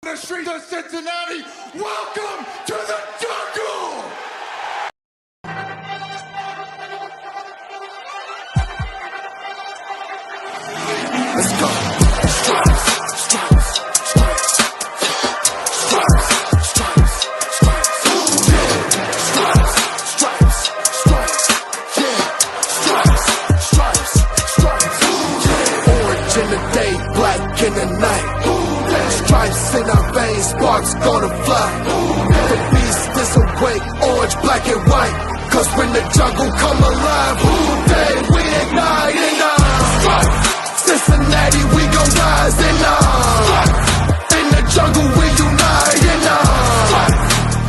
The streets of Cincinnati, welcome to the jungle! Let's go. Stripes, stripes, stripes, stripes, stripes, stripes, yeah. Stripes, stripes, stripes, yeah. Stripes, stripes, stripes, yeah. Orange in the day, black in the night. Stripes in our veins, sparks gonna fly. The beast is awake, orange, black and white. Cause when the jungle come alive, who day we ignite in our Cincinnati, we gon' rise in in the jungle we unite in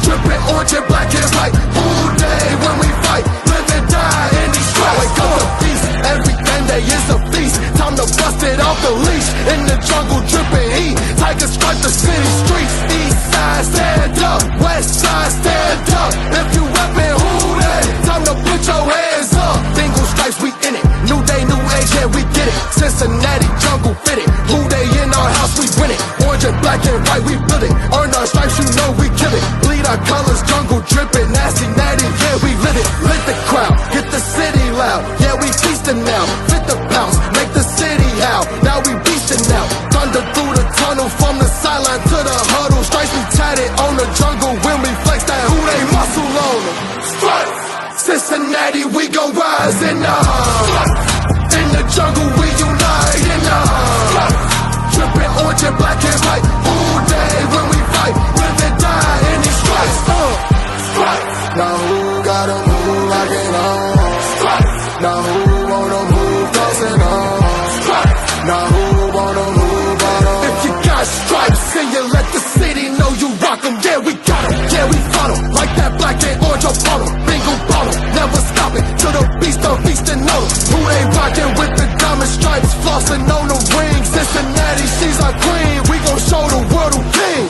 dripping orange and black and white. Who day when we fight, live and die in these stripes. Wake up the beast, every day is a feast. Time to bust it off the leash. In the jungle dripping heat, tigers strike the city streets. East side stand up, west side stand up. If you reppin' who day, time to put your hands up. Bengals stripes, we in it. New day, new age, yeah, we get it. Cincinnati jungle fitted. Who day in our house, we win it. Orange and black and white, we build it. Earn our stripes, you know we kill it. Bleed our colors, jungle dripping. Nasty, natty, yeah, we lit it. Lit the crowd, get the city loud. Yeah, we feasting now. Fit the pounce, make the city howl. Now we beastin' now. Thunder through the tunnel, from the sideline to the huddle. Stripes we tatted on the jungle when we flex that who they muscle on them. Stripes, Cincinnati, we gon' rise in in the jungle we unite in dripping orange and black and white. All day when we fight, live and die in these stripes. Stripes. Now who gotta move like it on? Stripes. Now who wanna move crossing on? Stripes. Now who wanna move on? If you got stripes and you let the city know you rock 'em, yeah we got 'em, yeah we fought 'em. Like that black and orange up on 'em, bingo bottle, never stop it till the beast of feasting on 'em. Who they rockin' with the diamond stripes, flossing on the ring. Cincinnati, she's our queen, we gon' show the world who king.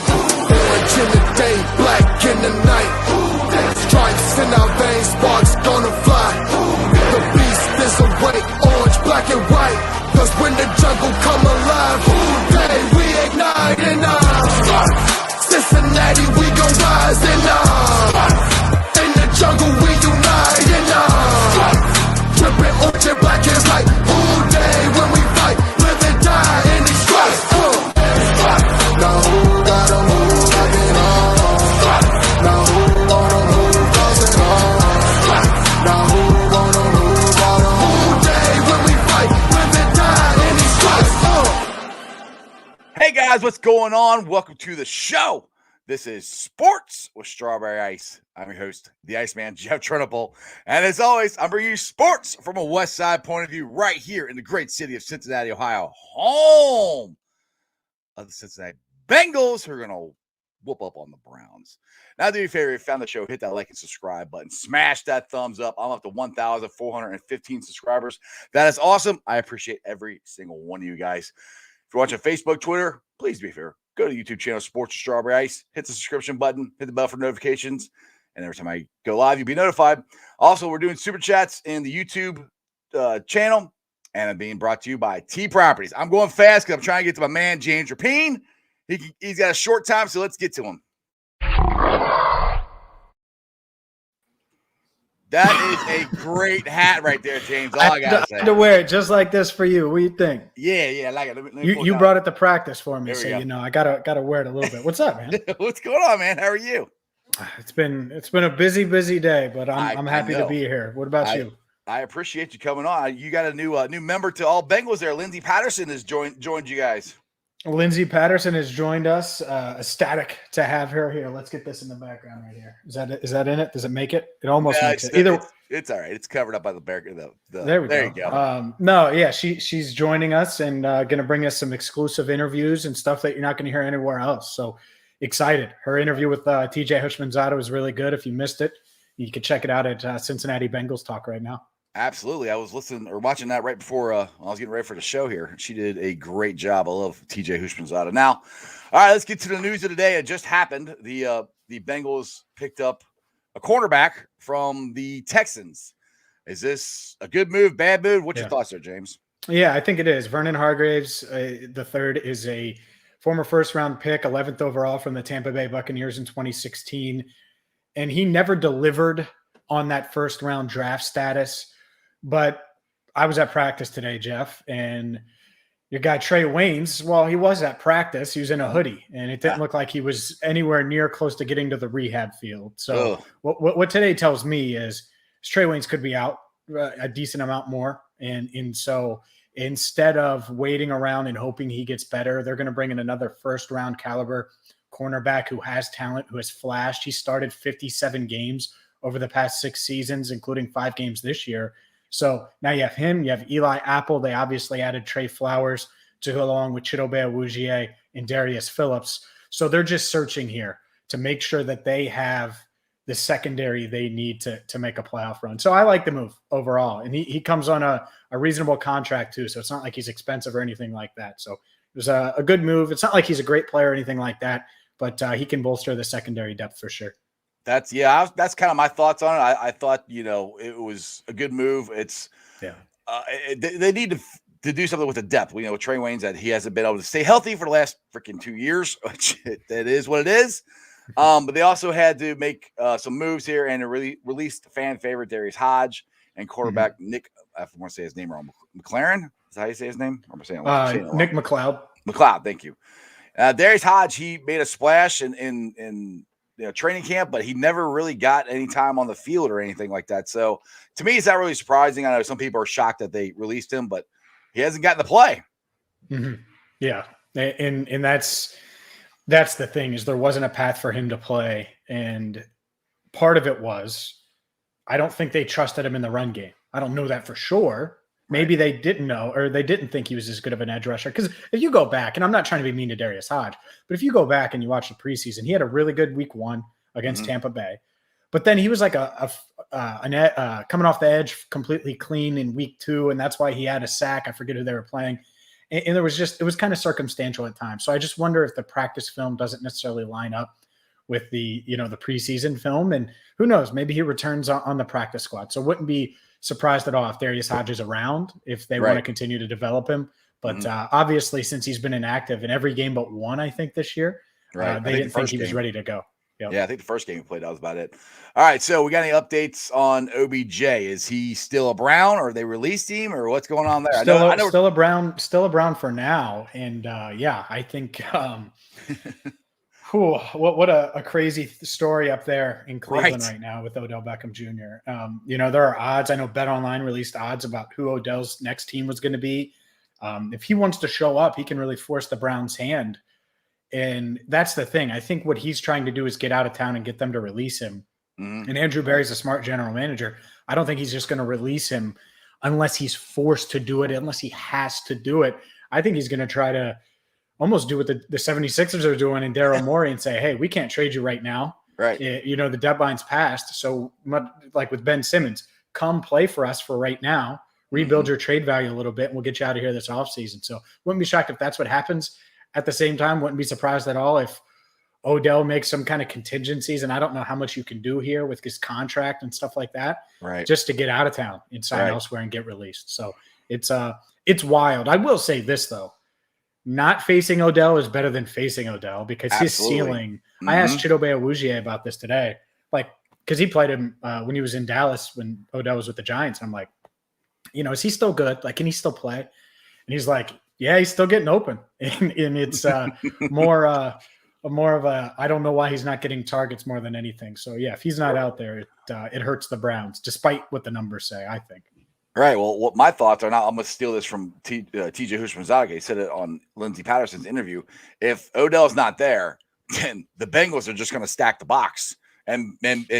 Orange in the day, black in the night. Stripes in our veins, sparks gonna fly. The beast is awake, orange, black and white. Cause when the jungle come alive, who day we ignite in Cincinnati, we gon' rise in the jungle we unite in dripping orange and black and white. Who day when we fight, live and die in these stripes. Now who gotta move like it on? Now who wanna move crossing on? Now who wanna move on? Who day when we fight, live and die in these stripes. Hey guys, what's going on? Welcome to the show. This is Sports with Strawberry Ice. I'm your host, the Iceman, Jeff Trunable. And as always, I'm bringing you sports from a West Side point of view right here in the great city of Cincinnati, Ohio, home of the Cincinnati Bengals, who are going to whoop up on the Browns. Now, do me a favor, if you found the show, hit that like and subscribe button. Smash that thumbs up. I'm up to 1,415 subscribers. That is awesome. I appreciate every single one of you guys. If you're watching Facebook, Twitter, please do me a favor. Go to the YouTube channel, Sports with Strawberry Ice. Hit the subscription button. Hit the bell for notifications. And every time I go live, you'll be notified. Also, we're doing super chats in the YouTube channel. And I'm being brought to you by T Properties. I'm going fast because I'm trying to get to my man, James Rapine. He's got a short time, so let's get to him. That is a great hat right there, James. All I got to say. I had to wear it just like this for you. What do you think? Yeah, I like it. Let me you brought it to practice for me, so go. you know I gotta wear it a little bit. What's up, man? What's going on, man? How are you? It's been a busy day, but I'm happy to be here. What about you? I appreciate you coming on. You got a new member to All Bengals there. Lindsey Patterson has joined you guys. Lindsey Patterson has joined us. Ecstatic to have her here. Let's get this in the background right here. Is that in it? Does it make it? It almost makes it. It's all right. It's covered up by the bear. There you go. No, yeah, she's joining us and going to bring us some exclusive interviews and stuff that you're not going to hear anywhere else. So excited. Her interview with TJ Houshmandzadeh was really good. If you missed it, you can check it out at Cincinnati Bengals Talk right now. Absolutely. I was watching that right before I was getting ready for the show here. She did a great job. I love TJ Houshmandzadeh. Now, all right, let's get to the news of the day. It just happened. The Bengals picked up a cornerback from the Texans. Is this a good move, bad move? What's your thoughts there, James? Yeah, I think it is. Vernon Hargraves, the third, is a former first-round pick, 11th overall from the Tampa Bay Buccaneers in 2016. And he never delivered on that first-round draft status. But I was at practice today, Jeff, and your guy Trey Waynes, well, he was at practice. He was in a hoodie, and it didn't look like he was anywhere near close to getting to the rehab field. So what today tells me is Trey Waynes could be out a decent amount more. And so instead of waiting around and hoping he gets better, they're going to bring in another first-round caliber cornerback who has talent, who has flashed. He started 57 games over the past 6 seasons, including 5 games this year. So now you have him, you have Eli Apple. They obviously added Trey Flowers to go along with Chidobe Awuzie and Darius Phillips. So they're just searching here to make sure that they have the secondary they need to make a playoff run. So I like the move overall. And he comes on a reasonable contract too. So it's not like he's expensive or anything like that. So it was a good move. It's not like he's a great player or anything like that, but he can bolster the secondary depth for sure. That's kind of my thoughts on it. I thought, it was a good move. It's they need to do something with the depth. We know Trey Waynes that he hasn't been able to stay healthy for the last freaking 2 years, which that is what it is. But they also had to make some moves here and really released fan favorite Darius Hodge and quarterback Nick. I want to say his name wrong. McLaren. Is that how you say his name? Or am I saying it Nick McLeod. McLeod. Thank you. Darius Hodge. He made a splash in training camp, but he never really got any time on the field or anything like that. So to me, it's not really surprising. I know some people are shocked that they released him, but he hasn't gotten to play. Mm-hmm. Yeah. And that's the thing, is there wasn't a path for him to play. And part of it was, I don't think they trusted him in the run game. I don't know that for sure. Maybe they didn't know, or they didn't think he was as good of an edge rusher. Because if you go back, and I'm not trying to be mean to Darius Hodge, but if you go back and you watch the preseason, he had a really good week 1 against Tampa Bay. But then he was like coming off the edge completely clean in week 2, and that's why he had a sack. I forget who they were playing. And it was kind of circumstantial at times. So I just wonder if the practice film doesn't necessarily line up with the preseason film. And who knows, maybe he returns on the practice squad. So wouldn't be surprised at all if Darius Hodge is around, if they want to continue to develop him. But obviously, since he's been inactive in every game but 1, I think this year, they didn't think he was ready to go. Yep. Yeah, I think the first game he played, that was about it. All right, so we got any updates on OBJ? Is he still a Brown, or they released him, or what's going on there? Still a Brown for now. And I think what a crazy story up there in Cleveland right now with Odell Beckham Jr. There are odds. I know BetOnline released odds about who Odell's next team was going to be. If he wants to show up, he can really force the Browns' hand. And that's the thing. I think what he's trying to do is get out of town and get them to release him. And Andrew Berry's a smart general manager. I don't think he's just going to release him unless he's forced to do it, unless he has to do it. I think he's going to try to almost do what the 76ers are doing in Daryl Morey and say, hey, we can't trade you right now. Right. The deadline's passed. So like with Ben Simmons, come play for us for right now, rebuild your trade value a little bit, and we'll get you out of here this offseason. So wouldn't be shocked if that's what happens. At the same time, wouldn't be surprised at all if Odell makes some kind of contingencies, and I don't know how much you can do here with his contract and stuff like that, just to get out of town and sign elsewhere and get released. So it's wild. I will say this, though. Not facing Odell is better than facing Odell, because his ceiling – I asked Chidobe Awuzie about this today, because he played him when he was in Dallas when Odell was with the Giants. I'm like, is he still good? Can he still play? And he's like, yeah, he's still getting open. And it's more of a I don't know why he's not getting targets more than anything. So, yeah, if he's not out there, it hurts the Browns, despite what the numbers say, I think. Right. Well, what my thoughts are now, I'm going to steal this from TJ Houshmandzadeh. He said it on Lindsey Patterson's interview. If Odell's not there, then the Bengals are just going to stack the box and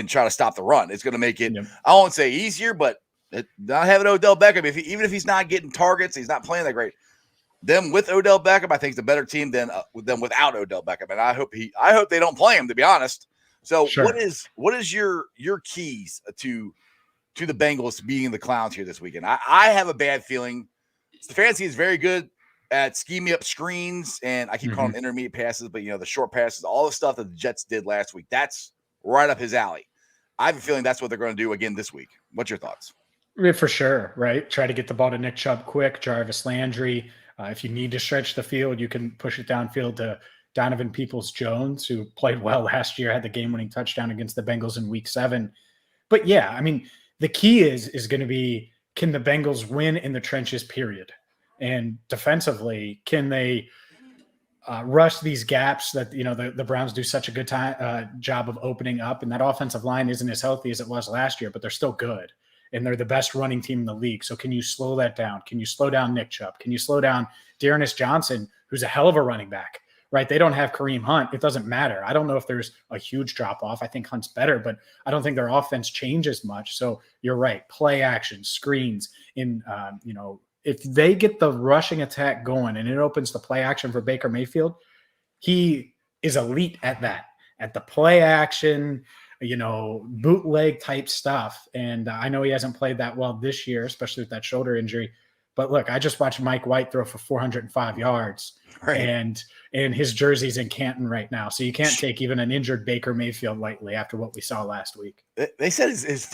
try to stop the run. It's going to make it, I won't say easier, but not having Odell Beckham, even if he's not getting targets, he's not playing that great. Them with Odell Beckham, I think, is a better team than without Odell Beckham, and I hope they don't play him, to be honest. So, what is your keys to the Bengals being the clowns here this weekend? I have a bad feeling. Stefanski is very good at scheming up screens, and I keep calling them intermediate passes, but the short passes, all the stuff that the Jets did last week, that's right up his alley. I have a feeling that's what they're going to do again this week. What's your thoughts? For sure, right? Try to get the ball to Nick Chubb quick, Jarvis Landry. If you need to stretch the field, you can push it downfield to Donovan Peoples-Jones, who played well last year, had the game-winning touchdown against the Bengals in Week 7. But yeah, I mean, the key is going to be, can the Bengals win in the trenches, period? And defensively, can they rush these gaps that, the Browns do such a good job of opening up? And that offensive line isn't as healthy as it was last year, but they're still good. And they're the best running team in the league. So can you slow that down? Can you slow down Nick Chubb? Can you slow down Dearness Johnson, who's a hell of a running back, right? They don't have Kareem Hunt. It doesn't matter. I don't know if there's a huge drop-off. I think Hunt's better, but I don't think their offense changes much. So you're right. Play action, screens, if they get the rushing attack going and it opens the play action for Baker Mayfield, he is elite at that, at the play action, bootleg type stuff. And I know he hasn't played that well this year, especially with that shoulder injury. But look, I just watched Mike White throw for 405 yards, right, and his jersey's in Canton right now. So you can't take even an injured Baker Mayfield lightly after what we saw last week. They said his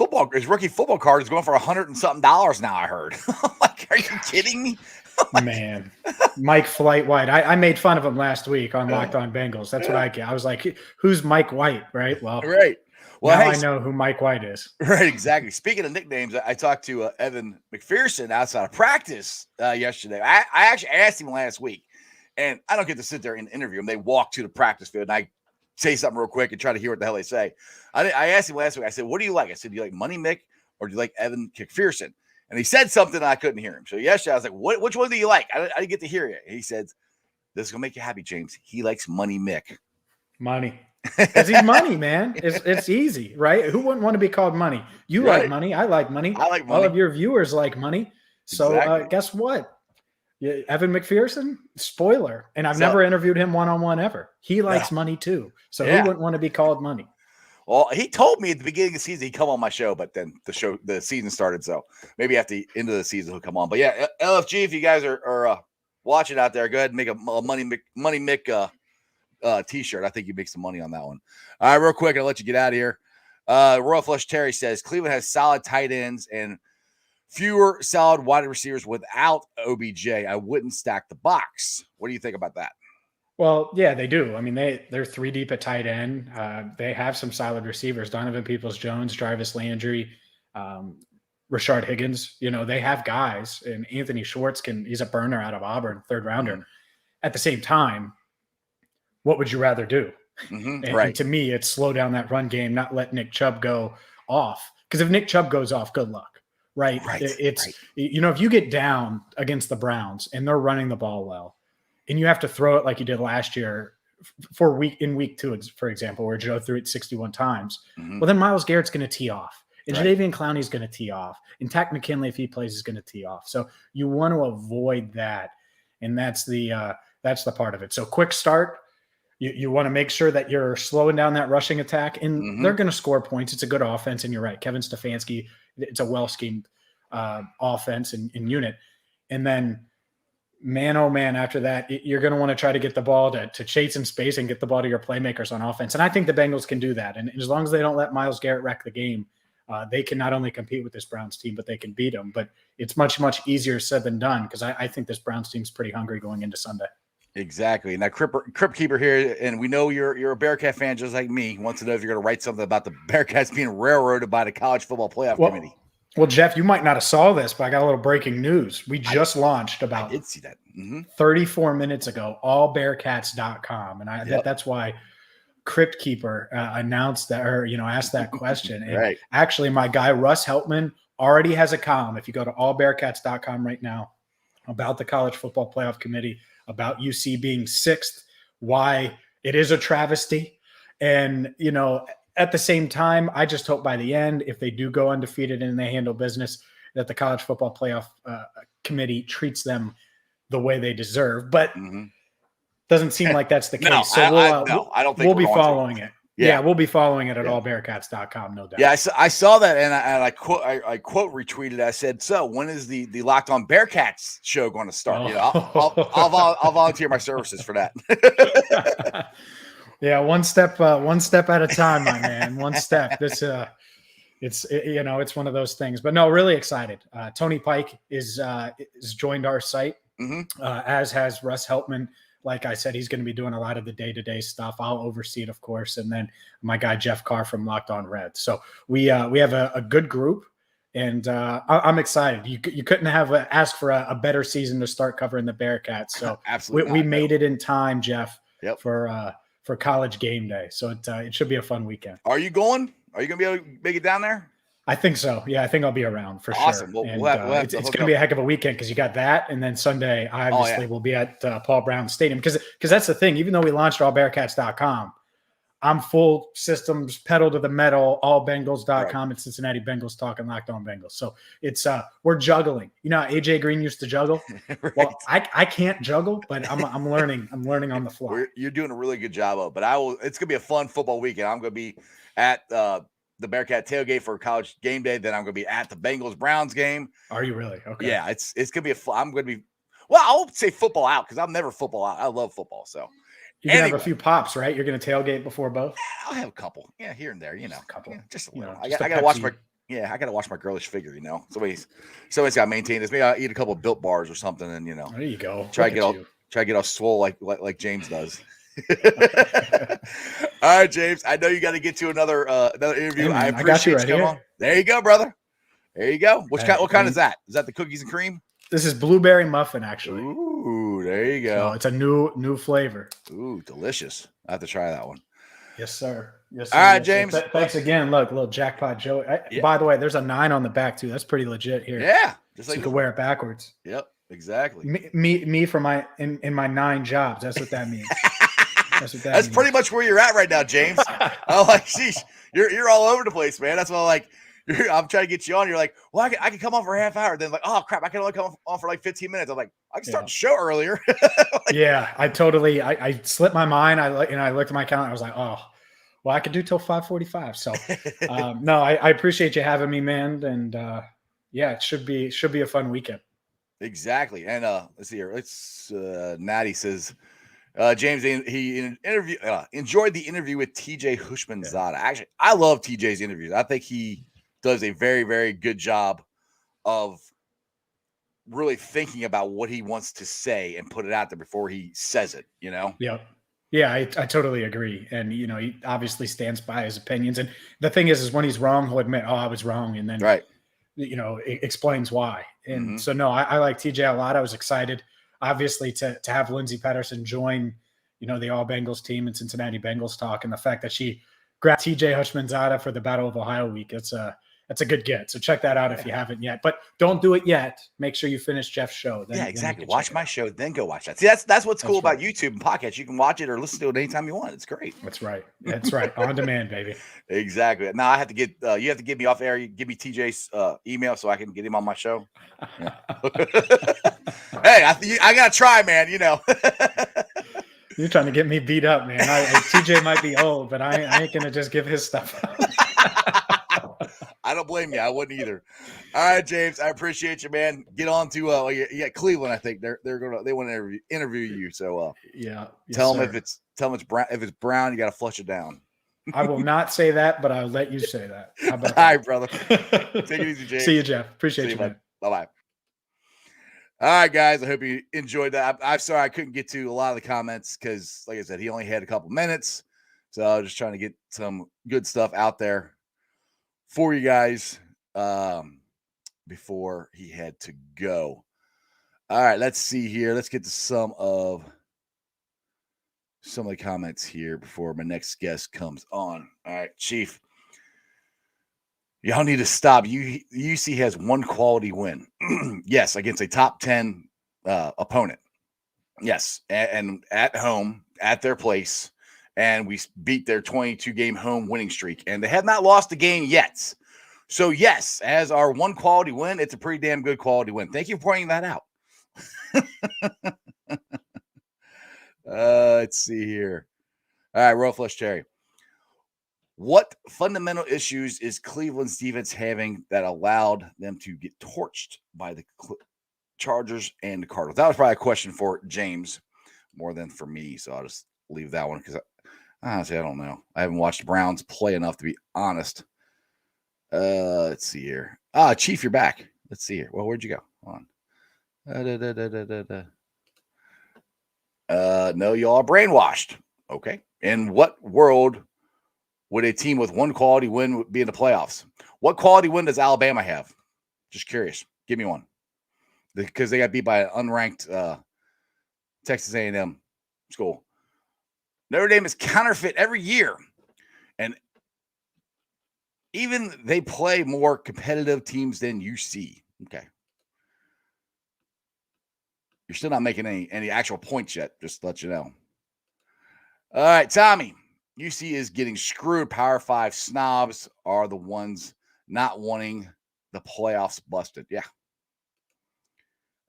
rookie football card is going for $100 and something now. I heard. Like, are you kidding me? Man, Mike Flight White. I made fun of him last week on Locked On Bengals. That's what I get. I was like, who's Mike White? Right. Well, right. Well, now I know who Mike White is. Right, exactly. Speaking of nicknames, I talked to Evan McPherson outside of practice yesterday. I actually asked him last week, and I don't get to sit there and interview him. They walk to the practice field, and I say something real quick and try to hear what the hell they say. I asked him last week. I said, "What do you like?" I said, "Do you like Money Mick or do you like Evan McPherson?" And he said something, and I couldn't hear him. So yesterday, I was like, "Which one do you like?" I didn't get to hear you. And he said, "This is gonna make you happy, James. He likes Money Mick." Money. Because he's money, man. It's easy, right? Who wouldn't want to be called money? You like money. I like money. I like money. All of your viewers like money. So Exactly. Guess what? Evan McPherson, spoiler. And I've never interviewed him one-on-one ever. He likes money too. So who wouldn't want to be called money? Well, he told me at the beginning of the season he'd come on my show, but then the season started. So maybe at the end of the season he'll come on. But yeah, LFG, if you guys are watching out there, go ahead and make a Money Mick t-shirt. I think you make some money on that one. All right, real quick, I'll let you get out of here. Royal Flush Terry says Cleveland has solid tight ends and fewer solid wide receivers without OBJ. I wouldn't stack the box. What do you think about that? Well, yeah, they do. I mean, they're 3 deep at tight end. They have some solid receivers: Donovan Peoples-Jones, Jarvis Landry, Rashard Higgins. They have guys, and Anthony Schwartz he's a burner out of Auburn, 3rd rounder. Mm-hmm. At the same time, what would you rather do? Mm-hmm, and to me, it's slow down that run game, not let Nick Chubb go off. Because if Nick Chubb goes off, good luck, right? If you get down against the Browns and they're running the ball well, and you have to throw it like you did last year in week 2, for example, where Joe threw it 61 times, well, then Myles Garrett's going to tee off. And Jadeveon Clowney's going to tee off. And Takk McKinley, if he plays, is going to tee off. So you want to avoid that. And that's the part of it. So quick start. You want to make sure that you're slowing down that rushing attack, and they're going to score points. It's a good offense, and you're right. Kevin Stefanski, it's a well-schemed offense and unit. And then, man, oh, man, after that, you're going to want to try to get the ball to chase in space and get the ball to your playmakers on offense. And I think the Bengals can do that. And as long as they don't let Myles Garrett wreck the game, they can not only compete with this Browns team, but they can beat them. But it's much, much easier said than done, because I think this Browns team's pretty hungry going into Sunday. Exactly. Now, Crypt Keeper here, and we know you're a Bearcat fan just like me. Wants to know if you're going to write something about the Bearcats being railroaded by the College Football Playoff Committee. Well, Jeff, you might not have saw this, but I got a little breaking news. We just launched about I did see that. 34 minutes ago, allbearcats.com. And that's why Crypt Keeper announced that, or asked that question. And actually, my guy Russ Heltman already has a column. If you go to allbearcats.com right now about the College Football Playoff Committee, about UC being 6th, why it is a travesty. And, at the same time, I just hope by the end, if they do go undefeated and they handle business, that the College Football Playoff Committee treats them the way they deserve. But doesn't seem like that's the case. No, so I don't think we'll be following it. Yeah, we'll be following it at allbearcats.com, no doubt. Yeah, I saw that, and I quote retweeted. I said, "So when is the Locked On Bearcats show going to start?" I'll volunteer my services for that. Yeah, one step at a time, my man. One step. This it's one of those things. But no, really excited. Tony Pike is joined our site, as has Russ Heltman. Like I said, he's going to be doing a lot of the day-to-day stuff. I'll oversee it, of course, and then my guy Jeff Carr from Locked On Red. So we have a good group, and I'm excited. You couldn't have asked for a better season to start covering the Bearcats. So Absolutely, we made it in time, Jeff, Yep. for college game day. So it should be a fun weekend. Are you going? Are you going to be able to make it down there? I think so. Yeah, I think I'll be around for awesome. sure. Well, it's going to be a heck of a weekend because you got that, and then Sunday I obviously will be at Paul Brown Stadium because that's the thing. Even though we launched allbearcats.com, I'm full systems, pedal to the metal, allbengals.com and Cincinnati Bengals talking Locked On Bengals. So it's we're juggling. You know how AJ Green used to juggle? Right. Well, I can't juggle, but I'm learning. I'm learning on the fly. You're doing a really good job of it. But it's gonna be a fun football weekend. I'm gonna be at the Bearcat tailgate for college game day. Then I'm going to be at the Bengals Browns game. Are you really? Okay. Yeah, it's going to be I'm going to be, well, I'll say football out because I'm never football out. I love football. So you're going to have a few pops, right? You're going to tailgate before both? I'll have a couple. Yeah, here and there, a couple. Yeah, just a little. I got to watch I got to watch my girlish figure, Somebody's got to maintain this. Maybe I'll eat a couple of Built Bars or something and, There you go. Try to get all swole like James does. All right, James. I know you got to get to another interview. I appreciate you coming on. There you go, brother. There you go. What kind is that? Is that the cookies and cream? This is blueberry muffin, actually. Ooh, there you go. So it's a new flavor. Ooh, delicious. I have to try that one. Yes, sir. Yes, sir. All right, James. Thanks again. Look, little jackpot Joe. By the way, there's a 9 on the back too. That's pretty legit here. Yeah, just like you could wear it backwards. Yep, exactly. Me for my in my 9 jobs. That's what that means. That's pretty much where you're at right now, James. I'm like, sheesh, you're all over the place, man. That's why I'm trying to get you on. You're like, well, I can come on for a half hour. Then like, oh crap, I can only come on for like 15 minutes. I'm like, I can start the show earlier. Yeah, I slipped my mind. I looked at my calendar. I was like, oh, well, I could do till 5:45. So no, I appreciate you having me, man. And it should be a fun weekend. Exactly. And let's see here. Natty says. James, he enjoyed the interview with TJ Hushmanzada. Actually, I love TJ's interviews. I think he does a very, very good job of really thinking about what he wants to say and put it out there before he says it, Yeah. Yeah, I totally agree. And, he obviously stands by his opinions. And the thing is when he's wrong, he'll admit, I was wrong. And then, explains why. And so, no, I like TJ a lot. I was excited. Obviously, to have Lindsey Patterson join, the All Bengals team and Cincinnati Bengals talk, and the fact that she grabbed TJ Hushmanzada for the Battle of Ohio week, it's a good get. So check that out if you haven't yet. But don't do it yet. Make sure you finish Jeff's show. Then exactly. Watch my show, then go watch that. See, that's what's cool about YouTube and podcasts. You can watch it or listen to it anytime you want. It's great. That's right. That's right. On demand, baby. Exactly. Now I have to get you have to get me off air. You give me TJ's email so I can get him on my show. Yeah. Hey, I gotta try, man. You're trying to get me beat up, man. TJ might be old, but I ain't gonna just give his stuff up. I don't blame you. I wouldn't either. All right, James. I appreciate you, man. Get on to Cleveland. I think they want to interview you. So tell them if it's brown. If it's brown, you got to flush it down. I will not say that, but I'll let you say that. How about that? All right, brother. Take it easy, James. See you, Jeff. Appreciate you, man. Bye-bye. All right, guys. I hope you enjoyed that. I'm sorry I couldn't get to a lot of the comments because, like I said, he only had a couple minutes. So I was just trying to get some good stuff out there for you guys before he had to go. All right, let's see here. Let's get to some of the comments here before my next guest comes on. All right, Chief. Y'all need to stop. UC has one quality win. Yes, against a top 10 opponent. Yes, and at home, at their place. And we beat their 22-game home winning streak. And they have not lost a game yet. So, yes, as our one quality win, it's a pretty damn good quality win. Thank you for pointing that out. Let's see here. All right, Royal Flush Cherry. What fundamental issues is Cleveland's defense having that allowed them to get torched by the Chargers and the Cardinals? That was probably a question for James more than for me. So I'll just leave that one because honestly, I don't know. I haven't watched Browns play enough to be honest. Let's see here. Chief, you're back. Let's see here. Well, where'd you go? Hold on. No, y'all are brainwashed. Okay. In what world would a team with one quality win be in the playoffs? What quality win does Alabama have? Just curious. Give me one. Because they got beat by an unranked Texas A&M school. Notre Dame is counterfeit every year. And even they play more competitive teams than UC. Okay. You're still not making any actual points yet, just to let you know. All right, Tommy. UC is getting screwed. Power 5 snobs are the ones not wanting the playoffs busted. Yeah.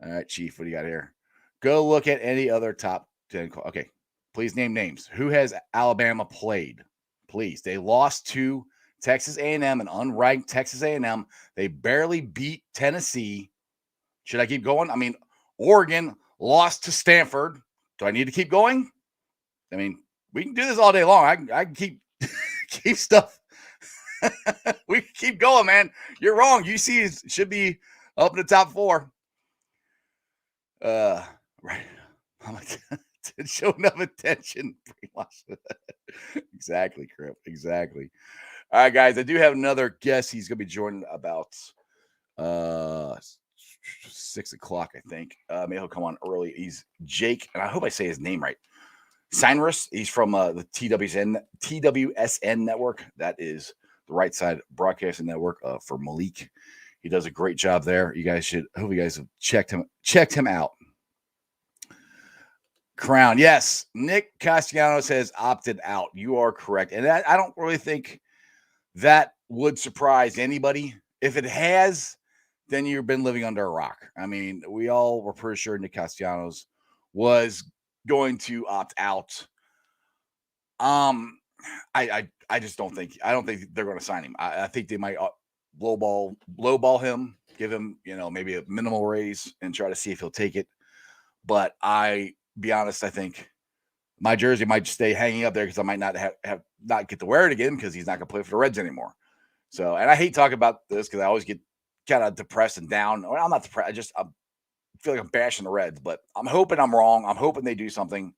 All right, Chief, what do you got here? Go look at any other top 10. Okay. Please name names. Who has Alabama played? Please. They lost to Texas A&M, an unranked Texas A&M. They barely beat Tennessee. Should I keep going? I mean, Oregon lost to Stanford. Do I need to keep going? I mean, we can do this all day long. I can keep keep stuff. We can keep going, man. You're wrong. UC should be up in the top 4. Right. I'm like, show enough attention. Exactly, Crip. Exactly. All right, guys. I do have another guest. He's gonna be joining about 6 o'clock, I think. Maybe he'll come on early. He's Jake, and I hope I say his name right. Seinrus. He's from the TWSN network. That is the Right Side Broadcasting Network for Malik. He does a great job there. You guys should. I hope you guys have checked him out. Crown, yes. Nick Castellanos has opted out. You are correct, and I don't really think that would surprise anybody. If it has, then you've been living under a rock. I mean, we all were pretty sure Nick Castellanos was going to opt out. I just don't think they're going to sign him. I think they might lowball him, give him, maybe a minimal raise and try to see if he'll take it. But be honest, I think my jersey might stay hanging up there because I might not not get to wear it again because he's not going to play for the Reds anymore. So, and I hate talking about this because I always get kind of depressed and down. Well, I'm not depressed. I feel like I'm bashing the Reds, but I'm hoping I'm wrong. I'm hoping they do something,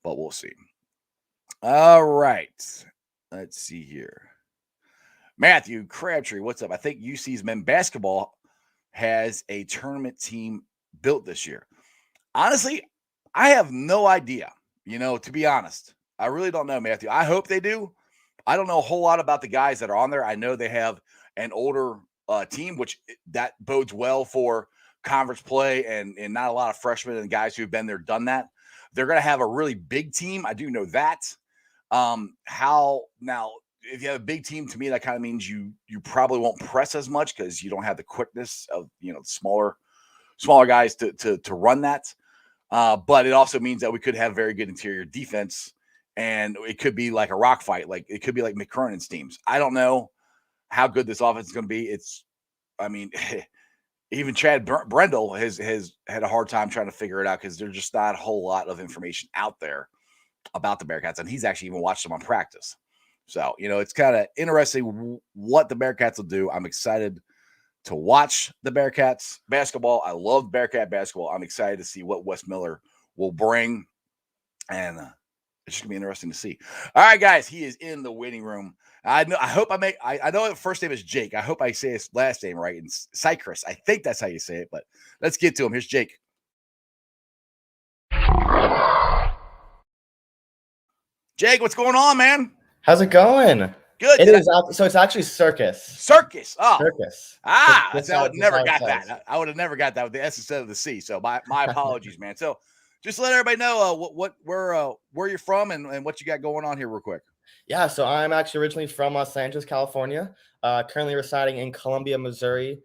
but we'll see. All right. Let's see here. Matthew Crabtree, what's up? I think UC's men basketball has a tournament team built this year. Honestly, I have no idea, to be honest. I really don't know, Matthew. I hope they do. I don't know a whole lot about the guys that are on there. I know they have an older team, which that bodes well for conference play and not a lot of freshmen and guys who've been there, done that. They're going to have a really big team. I do know that. If you have a big team, to me, that kind of means you probably won't press as much because you don't have the quickness of, smaller guys to run that. But it also means that we could have very good interior defense, and it could be like a rock fight. Like it could be like McKernan's teams. I don't know how good this offense is going to be. Even Chad Brendel has had a hard time trying to figure it out because there's just not a whole lot of information out there about the Bearcats, and he's actually even watched them on practice. So, it's kind of interesting what the Bearcats will do. I'm excited to watch the Bearcats basketball. I love Bearcat basketball. I'm excited to see what Wes Miller will bring, and it's going to be interesting to see. All right, guys, he is in the waiting room. I know his first name is Jake. I hope I say his last name right. And Cypress, I think that's how you say it, but let's get to him. Here's Jake. Jake, what's going on, man? How's it going? Good. It is. So it's actually Circus. Circus. Oh, Circus. I would have never got that. I would have never got that with the S instead of the C. So my apologies, man. So just let everybody know where you're from and what you got going on here real quick. Yeah. So I'm actually originally from Los Angeles, California. Currently residing in Columbia, Missouri.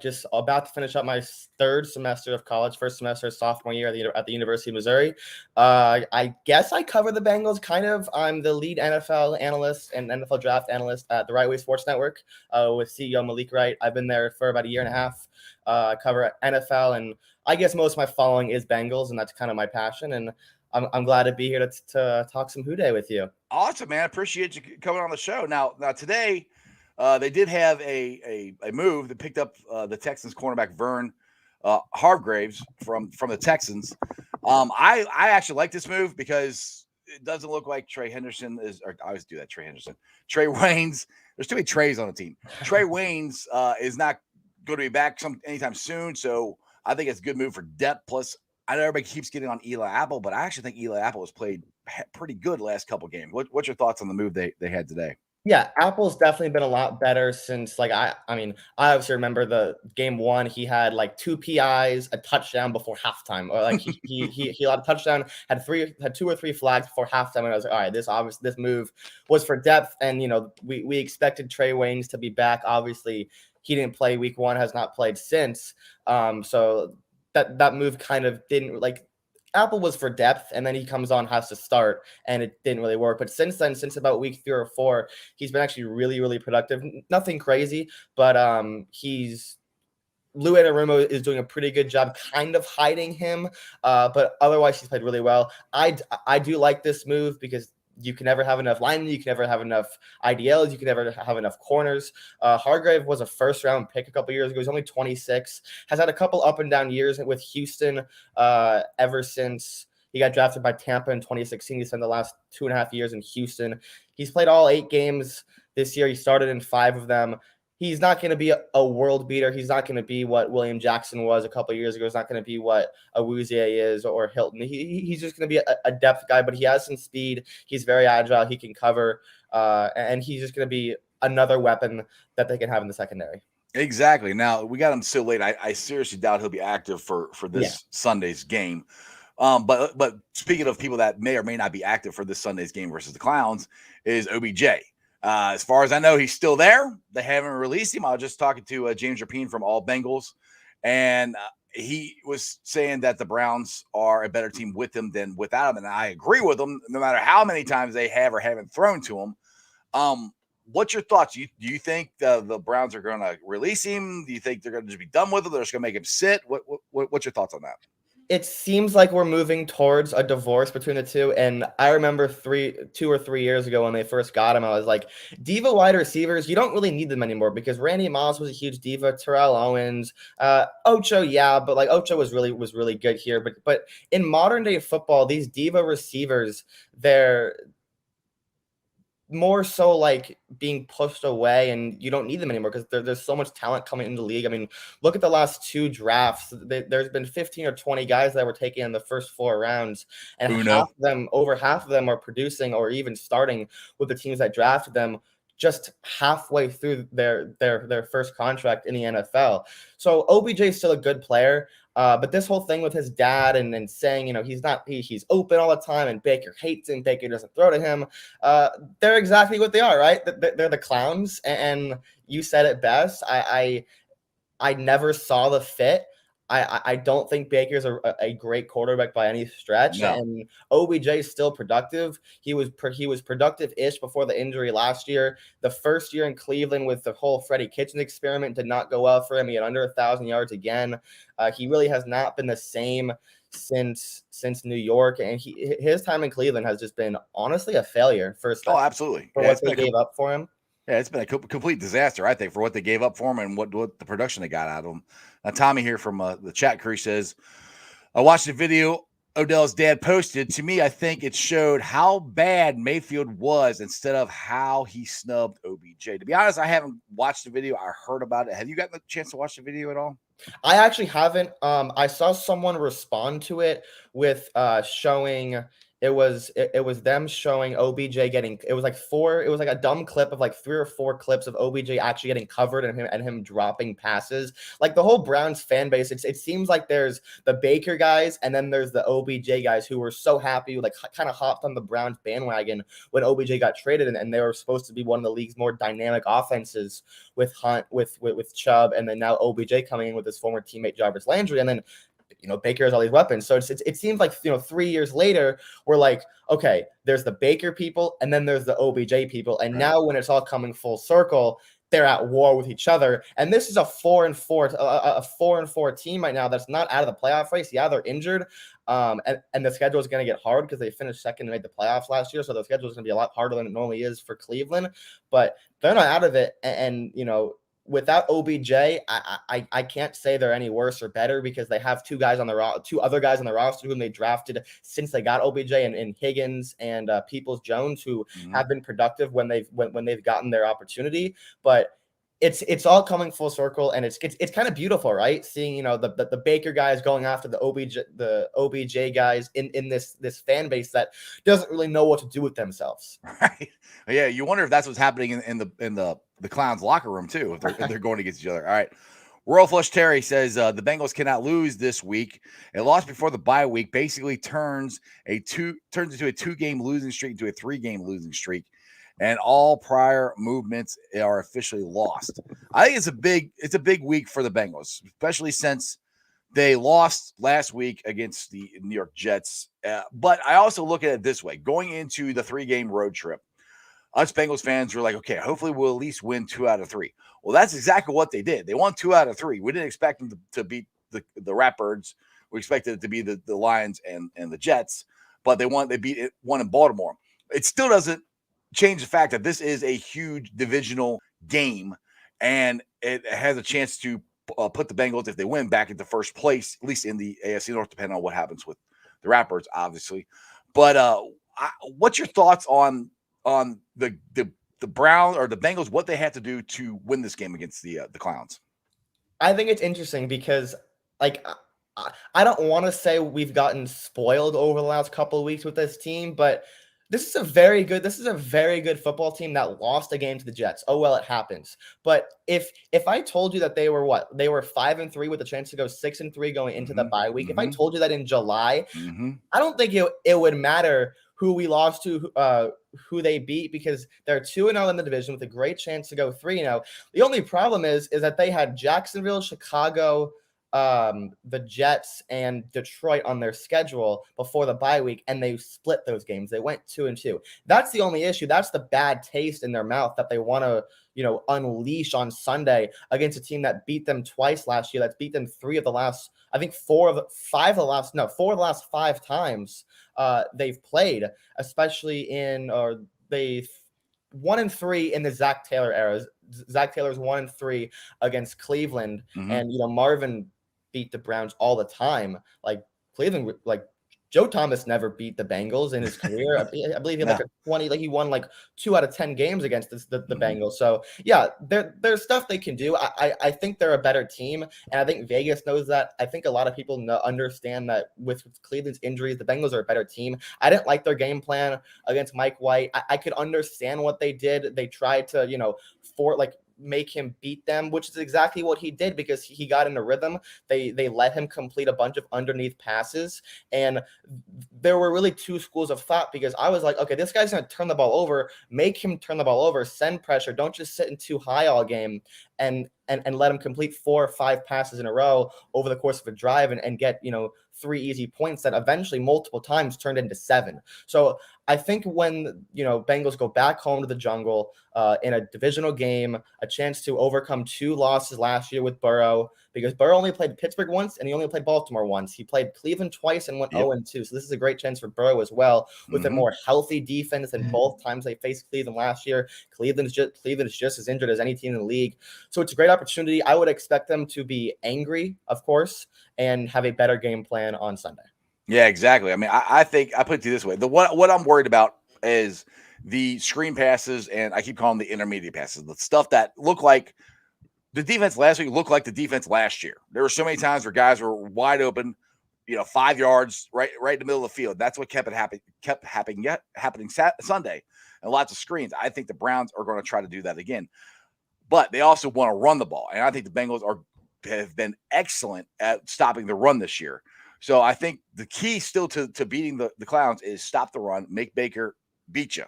Just about to finish up my third semester of college, first semester sophomore year at the University of Missouri. I guess I cover the Bengals kind of. I'm the lead NFL analyst and NFL draft analyst at the Right Way Sports Network with CEO Malik Wright. I've been there for about a year and a half. Cover NFL, and I guess most of my following is Bengals, and that's kind of my passion. And I'm glad to be here to talk some Who Day with you. Awesome, man. Appreciate you coming on the show. Now today, they did have a move that picked up the Texans cornerback Vern Hargraves from the Texans. I actually like this move because it doesn't look like Trey Henderson is, or I always do that. Trey Henderson, Trey Waynes. There's too many Treys on the team. Trey Waynes is not going to be back anytime soon, so I think it's a good move for depth. Plus, I know everybody keeps getting on Eli Apple, but I actually think Eli Apple has played pretty good last couple games. What's your thoughts on the move they had today? Yeah, Apple's definitely been a lot better since I mean, I obviously remember the game one, he had like 2 PIs, a touchdown before halftime, or like he allowed a touchdown, had 2 or 3 flags before halftime, and I was like, all right, this move was for depth, and we expected Trey Waynes to be back. Obviously, he didn't play week one, has not played since. So that move kind of didn't like. Apple was for depth, and then he comes on, has to start, and it didn't really work. But since then, since about week 3 or 4, he's been actually really, really productive. Nothing crazy, but Lou Anarumo is doing a pretty good job kind of hiding him, but otherwise he's played really well. I do like this move because you can never have enough linemen, you can never have enough IDLs, you can never have enough corners. Hargrave was a first-round pick a couple years ago. He's only 26, has had a couple up and down years with Houston ever since he got drafted by Tampa in 2016. He spent the last 2.5 years in Houston. He's played all 8 games this year. He started in 5 of them. He's not going to be a world beater. He's not going to be what William Jackson was a couple of years ago. He's not going to be what Awuzie is or Hilton. He's just going to be a depth guy, but he has some speed. He's very agile. He can cover, and he's just going to be another weapon that they can have in the secondary. Exactly. Now, we got him so late. I seriously doubt he'll be active for this Sunday's game. But speaking of people that may or may not be active for this Sunday's game versus the Clowns is OBJ. As far as I know, he's still there. They haven't released him. I was just talking to James Rapine from All Bengals, and he was saying that the Browns are a better team with him than without him, and I agree with him. No matter how many times they have or haven't thrown to him, what's your thoughts? Do you think the Browns are going to release him? Do you think they're going to just be done with him? They're just going to make him sit? What's your thoughts on that? It seems like we're moving towards a divorce between the two. And I remember 2 or 3 years ago when they first got him, I was like, diva wide receivers, you don't really need them anymore because Randy Moss was a huge diva, Terrell Owens, Ocho, yeah, but like Ocho was really good here. But in modern day football, these diva receivers, they're more so like being pushed away, and you don't need them anymore because there's so much talent coming into the league. I mean, look at the last 2 drafts. There's been 15 or 20 guys that were taken in the first 4 rounds, and over half of them are producing or even starting with the teams that drafted them just halfway through their first contract in the NFL. So OBJ is still a good player. But this whole thing with his dad and saying, he's open all the time and Baker hates him, Baker doesn't throw to him. They're exactly what they are, right? They're the clowns. And you said it best. I never saw the fit. I don't think Baker's a great quarterback by any stretch, No. and OBJ is still productive. He was productive-ish before the injury last year. The first year in Cleveland with the whole Freddie Kitchens experiment did not go well for him. He had under 1,000 yards again. He really has not been the same since New York, and his time in Cleveland has just been honestly a failure. Absolutely. For what they gave up for him. Yeah, it's been a complete disaster, I think, for what they gave up for him and what the production they got out of him. Now, Tommy here from the chat crew says, I watched the video Odell's dad posted. To me, I think it showed how bad Mayfield was instead of how he snubbed OBJ. To be honest, I haven't watched the video. I heard about it. Have you gotten the chance to watch the video at all? I actually haven't. I saw someone respond to it with showing it was them showing OBJ getting, it was like a dumb clip of like 3 or 4 clips of OBJ actually getting covered and him dropping passes. Like the whole Browns fan base, it seems like there's the Baker guys and then there's the OBJ guys who were so happy, like kind of hopped on the Browns bandwagon when OBJ got traded, and they were supposed to be one of the league's more dynamic offenses with Hunt, with Chubb, and then now OBJ coming in with his former teammate Jarvis Landry, and then Baker has all these weapons. So it seems like 3 years later, we're like, okay, there's the Baker people and then there's the OBJ people. And now when it's all coming full circle, they're at war with each other. And this is a 4-4 team right now that's not out of the playoff race. Yeah, they're injured. And the schedule is going to get hard because they finished second and made the playoffs last year. So the schedule is going to be a lot harder than it normally is for Cleveland. But they're not out of it. And without OBJ, I can't say they're any worse or better because they have two other guys on the roster whom they drafted since they got OBJ and Higgins and Peoples-Jones, who have been productive when they've gotten their opportunity. But it's all coming full circle, and it's kind of beautiful, right? Seeing the Baker guys going after the OBJ guys in this fan base that doesn't really know what to do with themselves. Right? Yeah, you wonder if that's what's happening in the Clowns locker room too, if they're going against each other. All right. Royal Flush Terry says the Bengals cannot lose this week. A loss before the bye week basically turns into a 2-game losing streak into a 3-game losing streak, and all prior movements are officially lost. I think it's a big week for the Bengals, especially since they lost last week against the New York Jets. But I also look at it this way: going into the 3-game road trip, us Bengals fans were like, okay, hopefully we'll at least win 2 out of 3. Well, that's exactly what they did. They won 2 out of 3. We didn't expect them to beat the Ratbirds. We expected it to be the Lions and the Jets, but they beat one in Baltimore. It still doesn't change the fact that this is a huge divisional game, and it has a chance to put the Bengals, if they win, back into first place, at least in the AFC North, depending on what happens with the Ratbirds, obviously. But what's your thoughts on the Browns or the Bengals, what they had to do to win this game against the Clowns? I think it's interesting because, like, I don't want to say we've gotten spoiled over the last couple of weeks with this team, but this is a very good football team that lost a game to the Jets. Oh, well, it happens. But if I told you that they were 5-3 with a chance to go 6-3 going into the bye week, if I told you that in July, I don't think it would matter who we lost to, who they beat, because they're 2-0 in the division with a great chance to go 3-0. The only problem is that they had Jacksonville, Chicago, the Jets, and Detroit on their schedule before the bye week, and they split those games. They went 2-2. That's the only issue. That's the bad taste in their mouth that they want to unleash on Sunday against a team that beat them twice last year. That's beat them 4 of the last 5 times they've played, especially they 1-3 in the Zach Taylor era. Zach Taylor's 1-3 against Cleveland, and Marvin beat the Browns all the time. Like Cleveland, like Joe Thomas never beat the Bengals in his career. I believe he had like a 20, like he won like 2 out of 10 games against the Bengals. So yeah, there's stuff they can do. I think they're a better team, and I think Vegas knows that. I think a lot of people understand that with Cleveland's injuries, the Bengals are a better team. I didn't like their game plan against Mike White. I could understand what they did. They tried to, make him beat them, which is exactly what he did because he got in a rhythm. They let him complete a bunch of underneath passes, and there were really 2 schools of thought, because I was like, okay, this guy's going to turn the ball over, make him turn the ball over, send pressure, don't just sit in too high all game and let him complete 4 or 5 passes in a row over the course of a drive and get 3 easy points that eventually multiple times turned into 7. So I think when Bengals go back home to the jungle in a divisional game, a chance to overcome 2 losses last year with Burrow, because Burrow only played Pittsburgh once and he only played Baltimore once. He played Cleveland twice and went 0-2. So this is a great chance for Burrow as well, with a more healthy defense than both times they faced Cleveland last year. Cleveland is just as injured as any team in the league. So it's a great opportunity. I would expect them to be angry, of course, and have a better game plan on Sunday. Yeah, exactly. I mean, I think I put it this way. What I'm worried about is the screen passes, and I keep calling them the intermediate passes, the stuff that look like the defense last week looked like the defense last year. There were so many times where guys were wide open, 5 yards right in the middle of the field. That's what kept happening Sunday, and lots of screens. I think the Browns are going to try to do that again, but they also want to run the ball, and I think the Bengals have been excellent at stopping the run this year. So I think the key still to beating the Clowns is stop the run, make Baker beat you.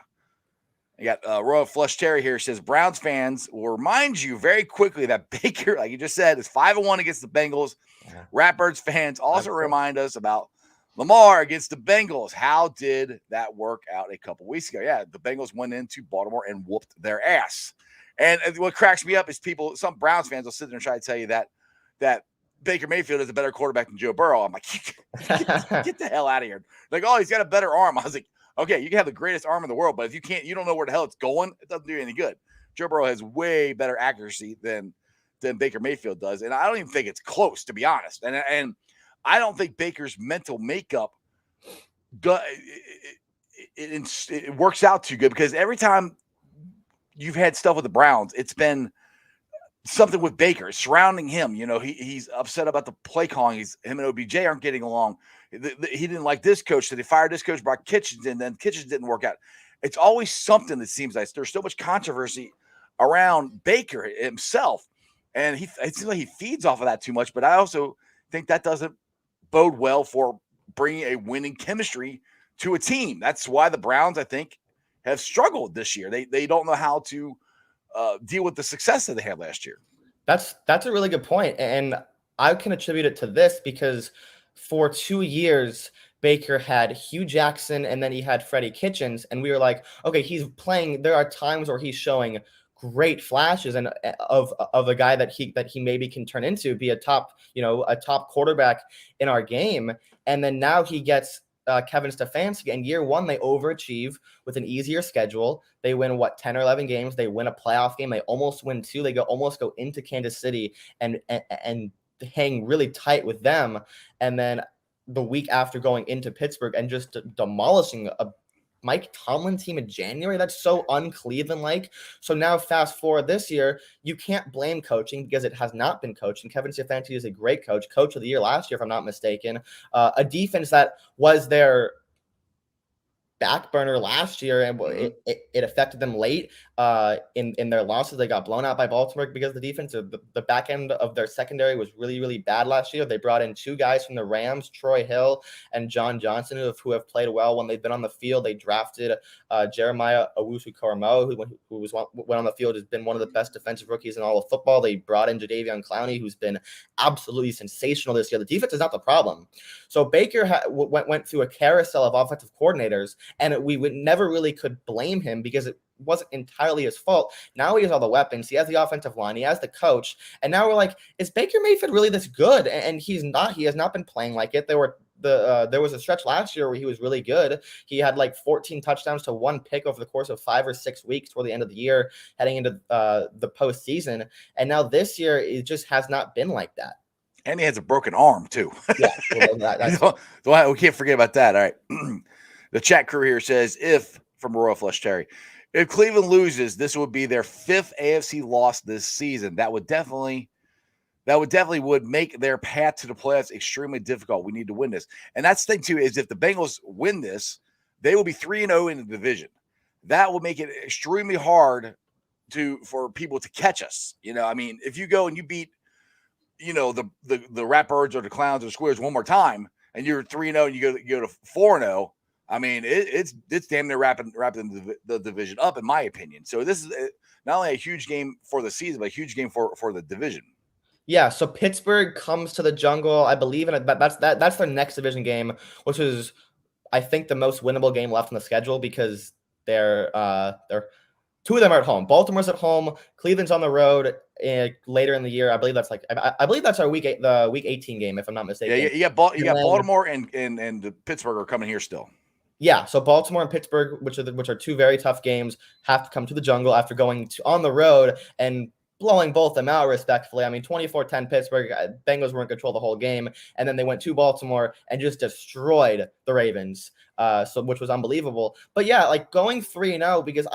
You got Royal Flush Terry here, says Browns fans will remind you very quickly that Baker, like you just said, is 5-1 against the Bengals. Yeah. Ratbirds fans also remind us about Lamar against the Bengals. How did that work out a couple weeks ago? Yeah, the Bengals went into Baltimore and whooped their ass. And what cracks me up is some Browns fans will sit there and try to tell you that Baker Mayfield is a better quarterback than Joe Burrow. I'm like, get the hell out of here. Like, oh, he's got a better arm. I was like, okay, you can have the greatest arm in the world, but if you don't know where the hell it's going, it doesn't do you any good. Joe Burrow has way better accuracy than than Baker Mayfield does, and I don't even think it's close, to be honest. And I don't think Baker's mental makeup it works out too good, because every time you've had stuff with the Browns, it's been something with Baker surrounding him. He's upset about the play calling. Him and OBJ aren't getting along. He didn't like this coach, so they fired this coach, brought Kitchens in, then Kitchens didn't work out. It's always something that seems like there's so much controversy around Baker himself, and it seems like he feeds off of that too much. But I also think that doesn't bode well for bringing a winning chemistry to a team. That's why the Browns, I think, have struggled this year. They don't know how to deal with the success that they had last year. That's a really good point, and I can attribute it to this because for 2 years Baker had Hugh Jackson and then he had Freddie Kitchens, and we were like, okay, he's playing. There are times where he's showing great flashes and of a guy that he maybe can turn into be a top quarterback in our game, and then now he gets Kevin Stefanski. In year one, they overachieve with an easier schedule. They win 10 or 11 games. They win a playoff game. They almost win 2. They almost go into Kansas City and hang really tight with them. And then the week after, going into Pittsburgh and just demolishing a Mike Tomlin team in January. That's so un-Cleveland-like. So now fast forward this year, you can't blame coaching because it has not been coached. And Kevin Stefanski is a great coach of the year last year, if I'm not mistaken. A defense that was their back burner last year, and it affected them late in their losses. They got blown out by Baltimore because the defense, the back end of their secondary was really, really bad last year. They brought in 2 guys from the Rams, Troy Hill and John Johnson, who have played well when they've been on the field. They drafted Jeremiah Owusu-Koramoah, who went on the field, has been one of the best defensive rookies in all of football. They brought in Jadeveon Clowney, who's been absolutely sensational this year. The defense is not the problem. So Baker went through a carousel of offensive coordinators, and we never really could blame him because it wasn't entirely his fault. Now he has all the weapons. He has the offensive line. He has the coach. And now we're like, is Baker Mayfield really this good? And he's not. He has not been playing like it. There was a stretch last year where he was really good. He had 14 touchdowns to 1 pick over the course of 5 or 6 weeks toward the end of the year, heading into the postseason. And now this year, it just has not been like that. And he has a broken arm too. Yeah, we can't forget about that. All right. The chat crew here says, from Royal Flush Terry, if Cleveland loses, this would be their 5th AFC loss this season. That would definitely make their path to the playoffs extremely difficult. We need to win this. And that's the thing too, is if the Bengals win this, they will be 3-0 in the division. That will make it extremely hard for people to catch us. If you go and you beat, the Ratbirds or the Clowns or the Squares one more time, and you're 3-0 and you go to 4-0, it's damn near wrapping the division up, in my opinion. So this is not only a huge game for the season, but a huge game for the division. Yeah, so Pittsburgh comes to the Jungle, I believe, and that's their next division game, which is, I think, the most winnable game left on the schedule because they're 2 of them are at home. Baltimore's at home. Cleveland's on the road later in the year. I believe that's our week 18 game, if I'm not mistaken. Yeah, you got Baltimore and Pittsburgh are coming here still. Yeah, so Baltimore and Pittsburgh, which are 2 very tough games, have to come to the Jungle after going on the road and blowing both them out respectfully. 24-10 Pittsburgh. Bengals were in control the whole game, and then they went to Baltimore and just destroyed the Ravens, which was unbelievable. But yeah, going 3-0, because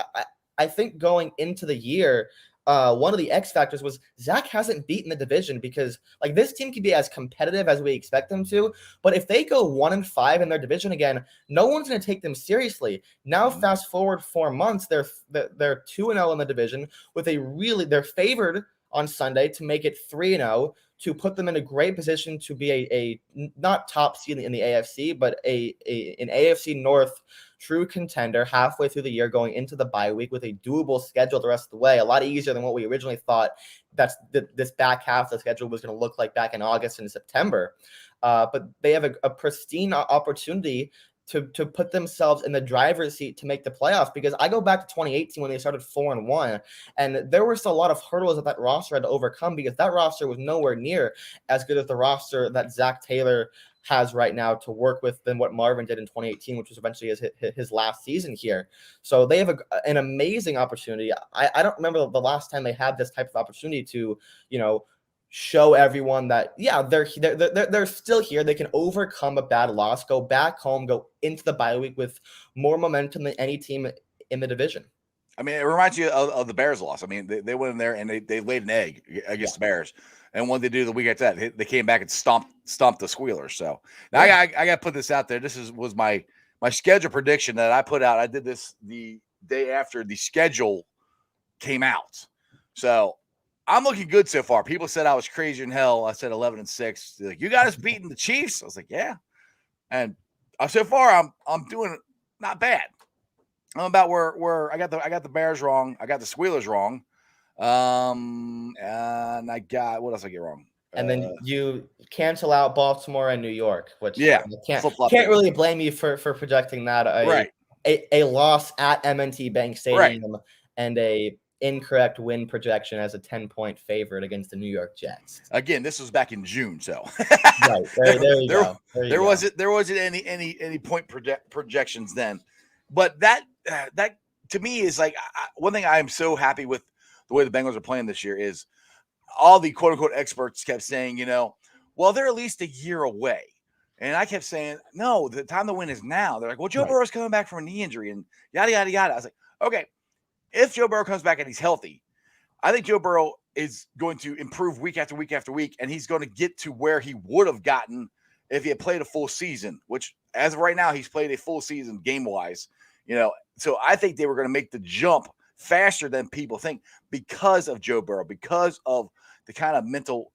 I think going into the year, one of the X factors was Zach hasn't beaten the division, because this team can be as competitive as we expect them to, but if they go 1-5 in their division again, no one's going to take them seriously. Now, fast forward 4 months, they're 2-0 in the division they're favored on Sunday to make it 3-0, to put them in a great position to be a not top seed in the AFC, but an AFC North true contender halfway through the year, going into the bye week with a doable schedule the rest of the way. A lot easier than what we originally thought this back half of the schedule was going to look like back in August and September. But they have a pristine opportunity to put themselves in the driver's seat to make the playoffs. Because I go back to 2018 when they started 4-1, and there were still a lot of hurdles that roster had to overcome, because that roster was nowhere near as good as the roster that Zach Taylor has right now to work with than what Marvin did in 2018, which was eventually his last season here. So they have an amazing opportunity. I don't remember the last time they had this type of opportunity to, show everyone that, yeah, they're still here. They can overcome a bad loss, go back home, go into the bye week with more momentum than any team in the division. I mean, it reminds you of the Bears loss. I mean, they went in there and they laid an egg against the Bears. And what they do the week after that, they came back and stomped the Squealers. So now I got to put this out there. This was my schedule prediction that I put out. I did this the day after the schedule came out. So I'm looking good so far. People said I was crazy in hell. I said 11-6. They're like, you got us beating the Chiefs. I was like, yeah. And so far I'm doing not bad. I'm about where I got the Bears wrong. I got the Squealers wrong. And I got, what else I get wrong? And then you cancel out Baltimore and New York, which can't really blame you for projecting that a loss at M&T Bank Stadium and a incorrect win projection as a 10-point favorite against the New York Jets. Again, this was back in June, so there you go. There wasn't any point projections then, but that to me is like one thing I am so happy with the way the Bengals are playing this year is all the quote unquote experts kept saying, well, they're at least a year away. And I kept saying, no, the time to win is now. They're like, well, Joe Burrow's coming back from a knee injury and yada, yada, yada. I was like, okay, if Joe Burrow comes back and he's healthy, I think Joe Burrow is going to improve week after week after week, and he's going to get to where he would have gotten if he had played a full season, which as of right now, he's played a full season game-wise. So I think they were going to make the jump faster than people think because of Joe Burrow, because of the kind of mental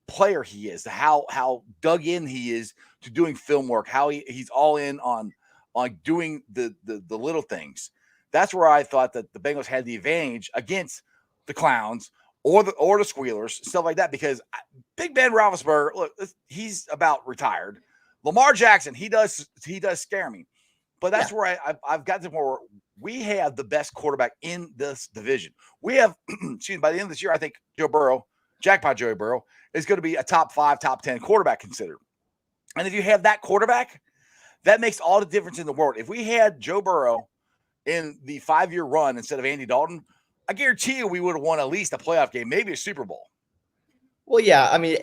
player he is, how dug in he is to doing film work, how he's all in on doing the little things. That's where I thought that the Bengals had the advantage against the Clowns or the Squealers, stuff like that, because Big Ben Roethlisberger, look, he's about retired. Lamar Jackson, he does scare me. But that's where I've got to where we have the best quarterback in this division. We have, by the end of this year, I think Joe Burrow, Jackpot Joey Burrow, is going to be a top 5, top 10 quarterback considered. And if you have that quarterback, that makes all the difference in the world. If we had Joe Burrow in the 5-year run instead of Andy Dalton, I guarantee you we would have won at least a playoff game, maybe a Super Bowl. Well, yeah, I mean,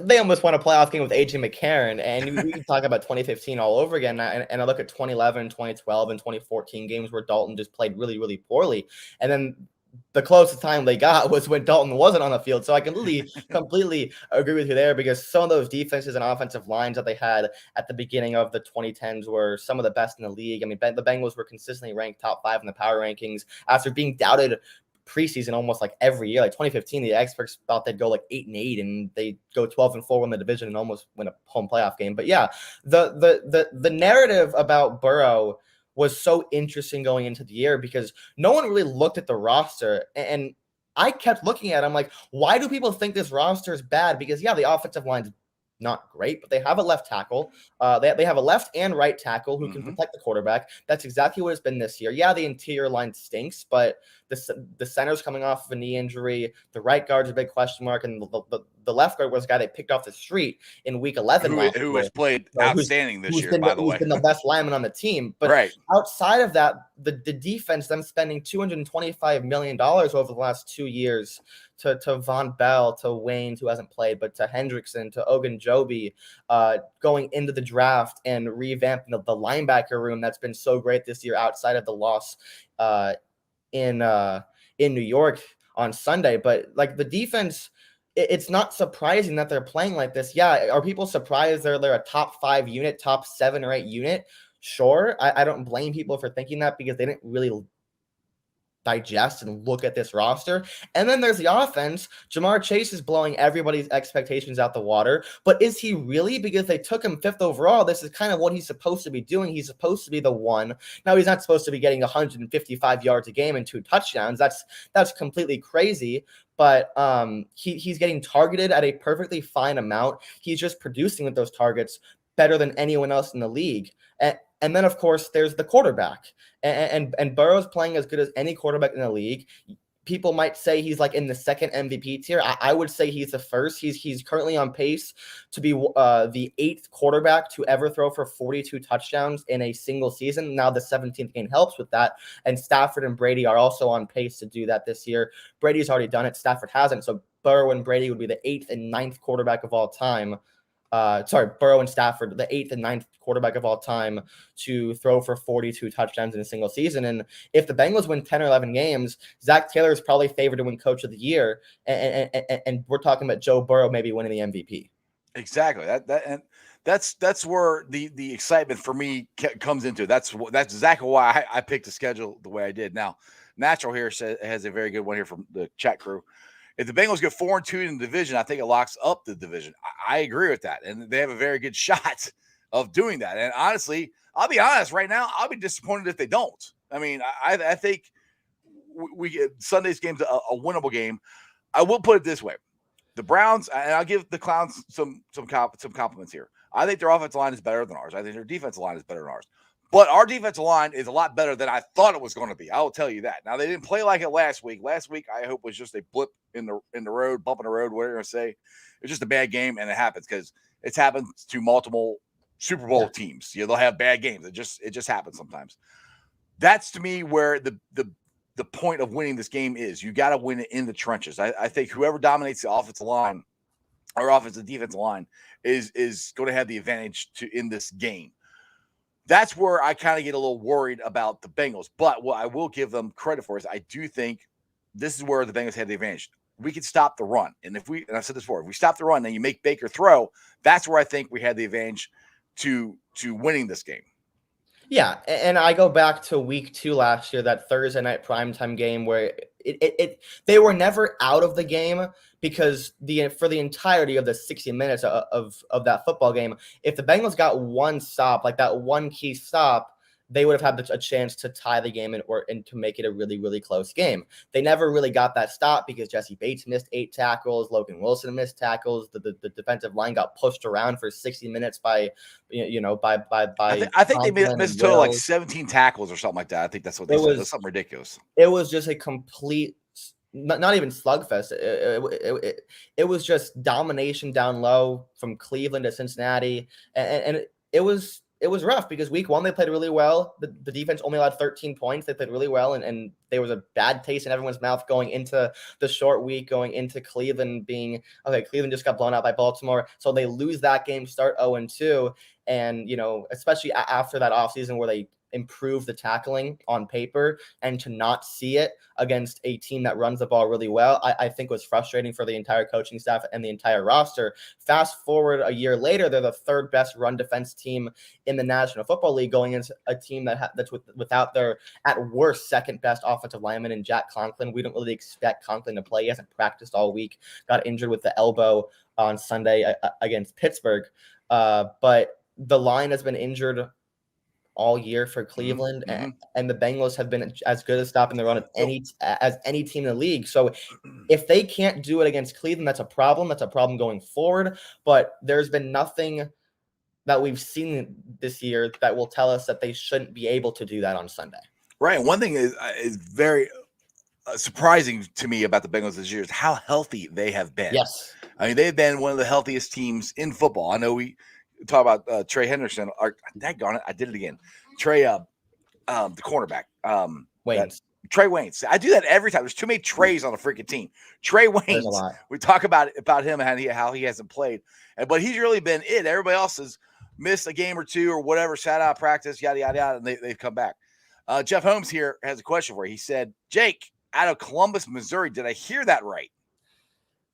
they almost won a playoff game with A.J. McCarron, and we talk about 2015 all over again, and I look at 2011, 2012, and 2014 games where Dalton just played really, really poorly, and then the closest time they got was when Dalton wasn't on the field. So I completely agree with you there, because some of those defenses and offensive lines that they had at the beginning of the 2010s were some of the best in the league. I mean, the Bengals were consistently ranked top 5 in the power rankings after being doubted preseason almost like every year. Like 2015, the experts thought they'd go like 8-8, and they go 12-4, win the division, and almost win a home playoff game. But yeah, the narrative about Burrow was so interesting going into the year because no one really looked at the roster, and I kept looking at it. I'm like, why do people think this roster is bad? Because yeah, the offensive line's not great, but they have a left tackle. They have a left and right tackle who can protect the quarterback. That's exactly what it's been this year. Yeah, the interior line stinks, but the center's coming off of a knee injury. The right guard's a big question mark, and the left guard was a guy they picked off the street in week 11 who has played outstanding this year, by the way. Who's been the best lineman on the team. But outside of that, the defense, them spending $225 million over the last 2 years to Von Bell, to Wayne, who hasn't played, but to Hendrickson, to Ogunjobi, going into the draft and revamping the linebacker room that's been so great this year outside of the loss in New York on Sunday. But like the defense, it's not surprising that they're playing like this. Yeah, are people surprised they're a top 5 unit, top 7 or 8 unit? Sure, I don't blame people for thinking that because they didn't really digest and look at this roster. And then there's the offense. Jamar Chase is blowing everybody's expectations out the water, but is he really? Because they took him 5th overall. This is kind of what he's supposed to be doing. He's supposed to be the one. Now, he's not supposed to be getting 155 yards a game and 2 touchdowns. That's completely crazy. But he's getting targeted at a perfectly fine amount. He's just producing with those targets. better than anyone else in the league. And then, of course, there's the quarterback. And Burrow's playing as good as any quarterback in the league. People might say he's like in the second MVP tier. I would say he's the first. He's currently on pace to be the 8th quarterback to ever throw for 42 touchdowns in a single season. Now the 17th game helps with that. And Stafford and Brady are also on pace to do that this year. Brady's already done it. Stafford hasn't. So Burrow and Brady would be the 8th and 9th quarterback of all time. Burrow and Stafford, the 8th and 9th quarterback of all time to throw for 42 touchdowns in a single season. And if the Bengals win 10 or 11 games, Zach Taylor is probably favored to win Coach of the Year. And we're talking about Joe Burrow maybe winning the MVP. Exactly. That's where the excitement for me comes into. That's exactly why I picked the schedule the way I did. Now, Natural here has a very good one here from the chat crew. If the Bengals get 4-2 in the division, I think it locks up the division. I agree with that. And they have a very good shot of doing that. And honestly, I'll be honest right now, I'll be disappointed if they don't. I mean, I think we get Sunday's game's a winnable game. I will put it this way. The Browns, and I'll give the Clowns some compliments here. I think their offensive line is better than ours. I think their defensive line is better than ours. But our defensive line is a lot better than I thought it was going to be. I will tell you that. Now, they didn't play like it last week. Last week, I hope, was just a blip in the road, bump in the road, whatever you're going to say. It was just a bad game, and it happens because it's happened to multiple Super Bowl teams. They'll have bad games. It just happens sometimes. That's, to me, where the point of winning this game is. You got to win it in the trenches. I think whoever dominates the offensive line or offensive defensive line is going to have the advantage in this game. That's where I kind of get a little worried about the Bengals. But what I will give them credit for is I do think this is where the Bengals had the advantage. We could stop the run. And and I've said this before, if we stop the run, then you make Baker throw, that's where I think we had the advantage to winning this game. Yeah, and I go back to week 2 last year, that Thursday night primetime game where they were never out of the game because for the entirety of the 60 minutes of that football game, if the Bengals got one stop, like that one key stop, they would have had a chance to tie the game and to make it a really, really close game. They never really got that stop because Jesse Bates missed 8 tackles. Logan Wilson missed tackles. The defensive line got pushed around for 60 minutes by. I think they missed a total like 17 tackles or something like that. I think that's what they said. That's something ridiculous. It was just a complete, not even slugfest. It was just domination down low from Cleveland to Cincinnati, and it was rough because week 1 they played really well. The defense only allowed 13 points. They played really well, and there was a bad taste in everyone's mouth going into the short week, going into Cleveland being, okay, Cleveland just got blown out by Baltimore. So they lose that game, start 0-2. And, especially after that offseason where they improve the tackling on paper, and to not see it against a team that runs the ball really well, I think was frustrating for the entire coaching staff and the entire roster. Fast forward a year later, they're the 3rd best run defense team in the National Football League, going into a team that's without their, at worst, 2nd best offensive lineman in Jack Conklin. We don't really expect Conklin to play. He hasn't practiced all week, got injured with the elbow on Sunday against Pittsburgh. But the line has been injured all year for Cleveland, and the Bengals have been as good as stopping the run as any team in the league. So if they can't do it against Cleveland, that's a problem. That's a problem going forward. But there's been nothing that we've seen this year that will tell us that they shouldn't be able to do that on Sunday. Right. One thing is very surprising to me about the Bengals this year is how healthy they have been. Yes. I mean, they've been one of the healthiest teams in football. I know we talk about Trey Henderson. Daggone it, I did it again. Trey, the cornerback. Waynes. Trey Waynes. I do that every time. There's too many Treys on the freaking team. Trey Waynes. We talk about him and how he hasn't played, but he's really been it. Everybody else has missed a game or two or whatever, sat out of practice, yada yada yada, and they've come back. Jeff Holmes here has a question for you. He said, "Jake, out of Columbus, Missouri, did I hear that right?"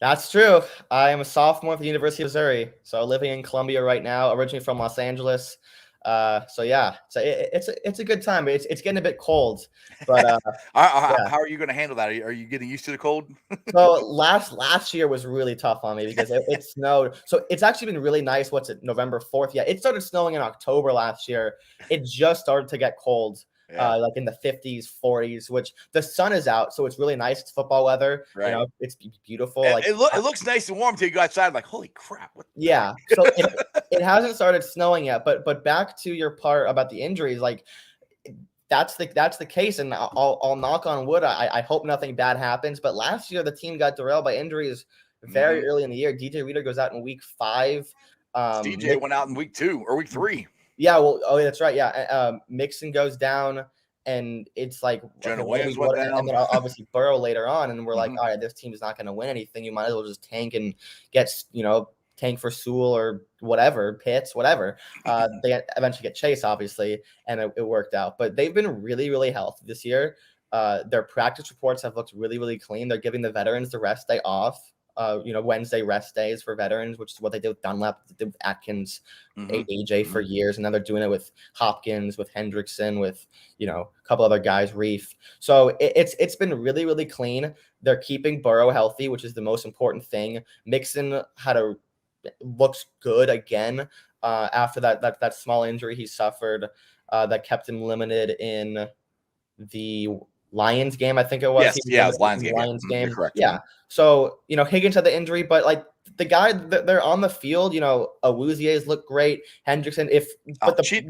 That's true. I am a sophomore at the University of Missouri, so living in Columbia right now. Originally from Los Angeles. So it's a good time. It's getting a bit cold, but how are you going to handle that? Are you getting used to the cold? So last year was really tough on me because it snowed. So it's actually been really nice. What's it, November 4th? Yeah, it started snowing in October last year. It just started to get cold. Yeah. Like in the 50s, 40s, which the sun is out, so it's really nice. It's football weather, right? It's beautiful. It looks nice and warm till you go outside. Like, holy crap! Yeah. So It hasn't started snowing yet, but back to your part about the injuries, like that's the case, and I'll knock on wood. I hope nothing bad happens. But last year the team got derailed by injuries very early in the year. DJ Reader goes out in week 5. DJ went out in week 2 or week 3. Yeah, well, oh, that's right. Yeah, Mixon goes down, and it's like Jonah okay, Williams went down, and then obviously Burrow later on, and we're like, all right, this team is not going to win anything. You might as well just tank and get tank for Sewell or whatever, Pitts, whatever. They eventually get Chase, obviously, and it worked out. But they've been really, really healthy this year. Their practice reports have looked really, really clean. They're giving the veterans the rest day off. Wednesday rest days for veterans, which is what they did with Dunlap, they did with Atkins, AJ for years, and now they're doing it with Hopkins, with Hendrickson, with a couple other guys, Reef. So it's been really, really clean. They're keeping Burrow healthy, which is the most important thing. Mixon looks good again after that small injury he suffered that kept him limited in the Lions game, I think it was. Yes, Lions game. You're correct. Yeah. So, Higgins had the injury, but like the guy that they're on the field, Awuzie's look great. Hendrickson,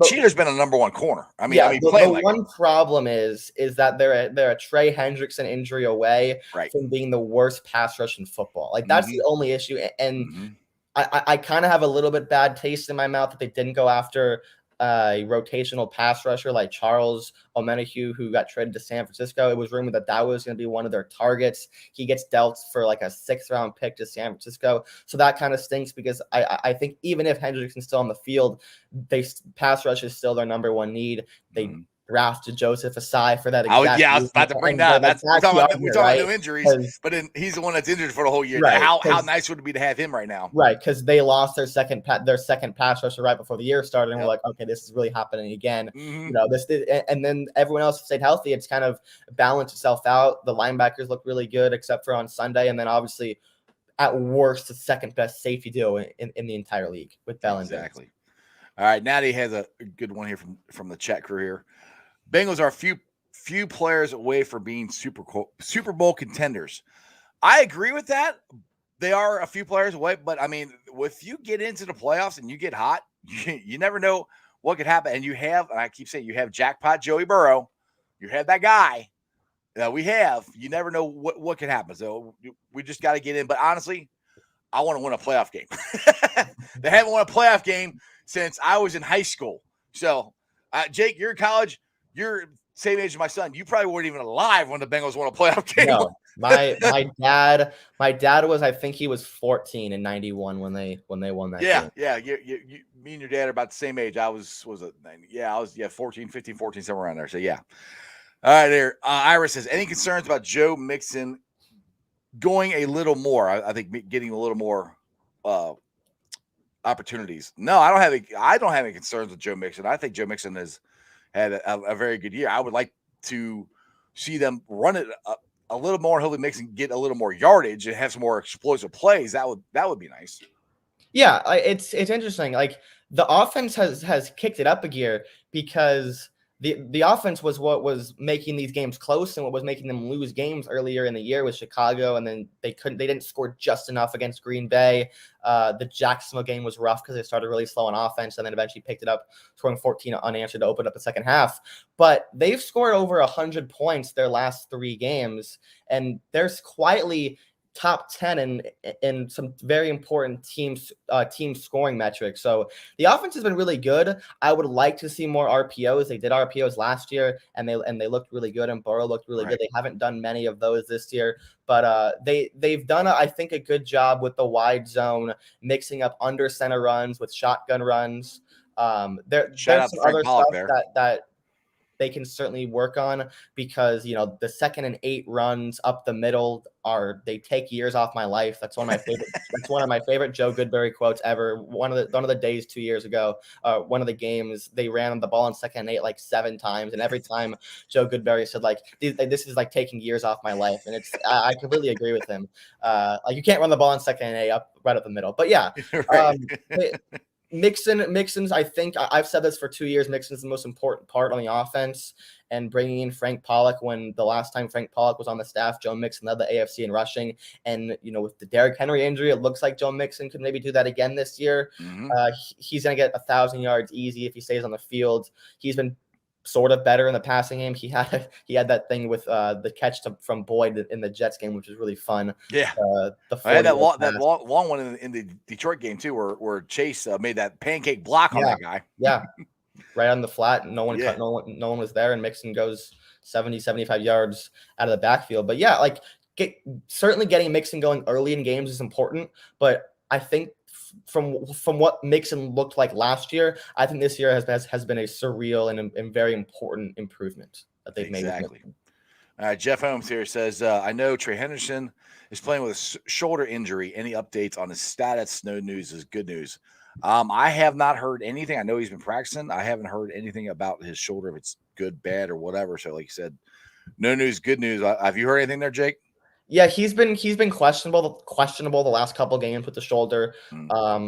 Cheater's been a number 1 corner. The one problem is that they're a Trey Hendrickson injury away from being the worst pass rush in football. Like that's the only issue. And I kind of have a little bit bad taste in my mouth that they didn't go after a rotational pass rusher like Charles Omenihu, who got traded to San Francisco. It was rumored that was going to be one of their targets. He gets dealt for like a 6th round pick to San Francisco. So that kind of stinks because I think even if Hendrickson's still on the field, pass rush is still their number 1 need. They drafted Joseph Asai for that exact I was about to bring that. We're talking about new injuries, but he's the one that's injured for the whole year. Right, how nice would it be to have him right now? Right, because they lost their second pass rusher right before the year started, and we're like, okay, this is really happening again. And then everyone else stayed healthy. It's kind of balanced itself out. The linebackers look really good, except for on Sunday, and then obviously, at worst, the second best safety duo in the entire league with Bell and exactly. All right, Natty has a good one here from the chat crew here. Bengals are a few players away from being Super Bowl contenders. I agree with that. They are a few players away, but I mean, if you get into the playoffs and you get hot, you never know what could happen. And I keep saying, you have jackpot Joey Burrow. You have that guy that we have. You never know what could happen. So we just got to get in. But honestly, I want to win a playoff game. They haven't won a playoff game since I was in high school. So, Jake, you're in college. You're same age as my son. You probably weren't even alive when the Bengals won a playoff game. No, my dad was, I think he was 14 in 91 when they won that game. Yeah. You, me and your dad are about the same age. I was 14, 15, 14, somewhere around there. So yeah. All right, there. Iris says, any concerns about Joe Mixon going a little more? I think getting a little more opportunities. No, I don't have any concerns with Joe Mixon. I think Joe Mixon has had a very good year. I would like to see them run it a little more. Hopefully Mixon get a little more yardage and have some more explosive plays. That would be nice. Yeah, it's interesting. Like the offense has kicked it up a gear because the offense was what was making these games close and what was making them lose games earlier in the year with Chicago, and then they didn't score just enough against Green Bay. The Jacksonville game was rough because they started really slow on offense and then eventually picked it up, scoring 14 unanswered to open up the second half. But they've scored over 100 points their last 3 games, and there's quietly top 10 in some very important team scoring metrics. So the offense has been really good. I would like to see more RPOs. They did RPOs last year and they looked really good, and Burrow looked really good. They haven't done many of those this year, but they've done I think a good job with the wide zone, mixing up under center runs with shotgun runs. There's some other stuff that they can certainly work on, because the 2nd and 8 runs up the middle they take years off my life. That's one of my favorite. That's one of my favorite Joe Goodberry quotes ever. One of the days 2 years ago, one of the games, they ran the ball in 2nd and 8 like 7 times, and every time Joe Goodberry said like, this is like taking years off my life, and I completely agree with him. Like you can't run the ball in 2nd and 8 right up the middle, but yeah. Mixon's, I think I've said this for 2 years. Mixon's the most important part on the offense, and bringing in Frank Pollock when the last time Frank Pollock was on the staff, Joe Mixon led the AFC in rushing. And, with the Derrick Henry injury, it looks like Joe Mixon could maybe do that again this year. Mm-hmm. He's going to get 1,000 yards easy if he stays on the field. He's been sort of better in the passing game. He had that thing with the catch from Boyd in the Jets game, which was really fun. Yeah, I had that long one in the Detroit game too, where Chase made that pancake block on that guy. Yeah, right on the flat. No one cut. No one was there, and Mixon goes 70, 75 yards out of the backfield. But yeah, like certainly getting Mixon going early in games is important. But I think from what Mixon looked like last year, I think this year has been a surreal and very important improvement that they've made. Exactly. Jeff Holmes here says, I know Trey Henderson is playing with a shoulder injury. Any updates on his status? No news is good news. I have not heard anything. I know he's been practicing. I haven't heard anything about his shoulder, if it's good, bad, or whatever. So like you said, no news, good news. Have you heard anything there, Jake? Yeah, he's been questionable the last couple of games with the shoulder.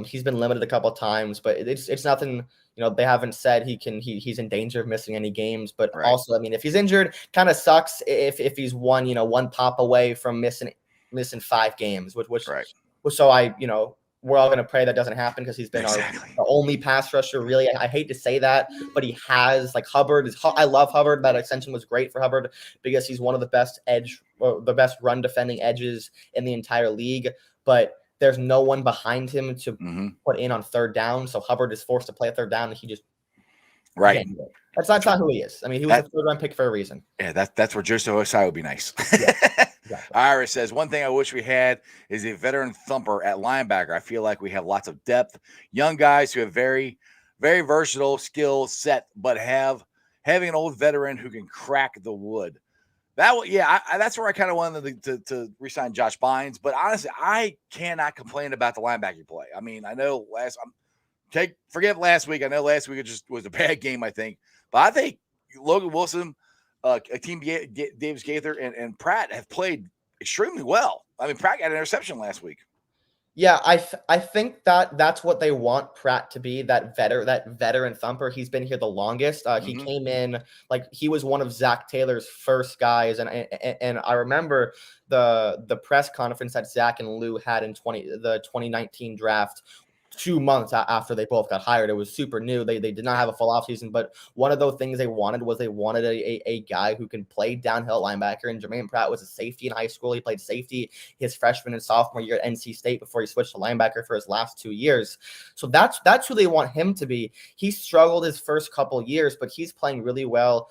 He's been limited a couple of times, but it's nothing. They haven't said he's in danger of missing any games. But also, I mean, if he's injured, kind of sucks if he's one pop away from missing 5 games, which so we're all going to pray that doesn't happen because he's been our only pass rusher. Really, I hate to say that, but he has, like, Hubbard. I love Hubbard. That extension was great for Hubbard because he's one of the best the best run defending edges in the entire league. But there's no one behind him to put in on third down, so Hubbard is forced to play a third down, and he just That's not who he is. I mean, he was a third-round pick for a reason. Yeah, that's where Joseph Osai would be nice. Yeah. Exactly. Iris says, one thing I wish we had is a veteran thumper at linebacker. I feel like we have lots of depth, young guys who have very, very versatile skill set, but having an old veteran who can crack the wood. That's where I kind of wanted to re-sign Josh Bynes. But honestly, I cannot complain about the linebacking play. I mean, I know forget last week. I know last week it just was a bad game, I think. But I think Logan Wilson, Team Davis Gaither, and Pratt have played extremely well. I mean, Pratt got an interception last week. Yeah, I think that's what they want Pratt to be, that veteran thumper. He's been here the longest. He came in, like, he was one of Zach Taylor's first guys, and I remember the press conference that Zach and Lou had in the 2019 draft. 2 months after they both got hired. It was super new. They did not have a full offseason, but one of those things they wanted a guy who can play downhill linebacker, and Jermaine Pratt was a safety in high school. He played safety his freshman and sophomore year at NC State before he switched to linebacker for his last 2 years. So that's who they want him to be. He struggled his first couple years, but he's playing really well.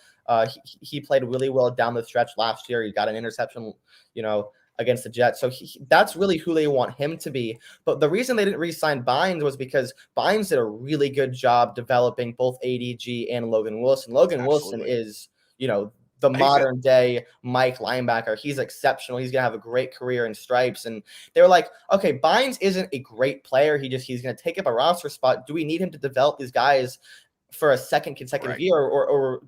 He played really well down the stretch last year. He got an interception, against the Jets. So that's really who they want him to be. But the reason they didn't re-sign Bynes was because Bynes did a really good job developing both ADG and Logan Wilson. Wilson is, the modern day Mike linebacker. He's exceptional. He's going to have a great career in stripes. And they were like, okay, Bynes isn't a great player. He's going to take up a roster spot. Do we need him to develop these guys for a second consecutive year, or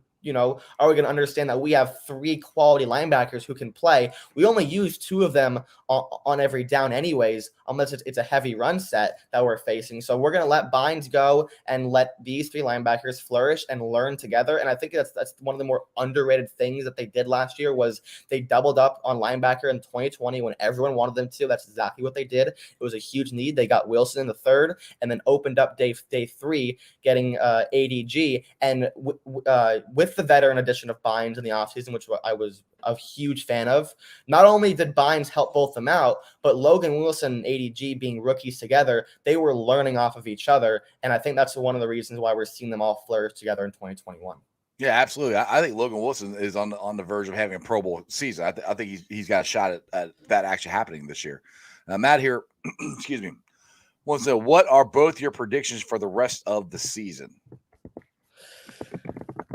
are we going to understand that we have 3 quality linebackers who can play? We only use 2 of them on every down anyways, unless it's a heavy run set that we're facing. So we're going to let Bynes go and let these 3 linebackers flourish and learn together. And I think that's one of the more underrated things that they did last year was they doubled up on linebacker in 2020 when everyone wanted them to. That's exactly what they did. It was a huge need. They got Wilson in the 3rd and then opened up day 3, getting ADG. And with the veteran addition of Bynes in the offseason, which I was a huge fan of, not only did Bynes help both them out, but Logan Wilson and ADG being rookies together, they were learning off of each other. And I think that's one of the reasons why we're seeing them all flourish together in 2021. Yeah, absolutely. I think Logan Wilson is on the verge of having a Pro Bowl season. I think he's got a shot at that actually happening this year. Matt here, excuse me, wants to know, what are both your predictions for the rest of the season?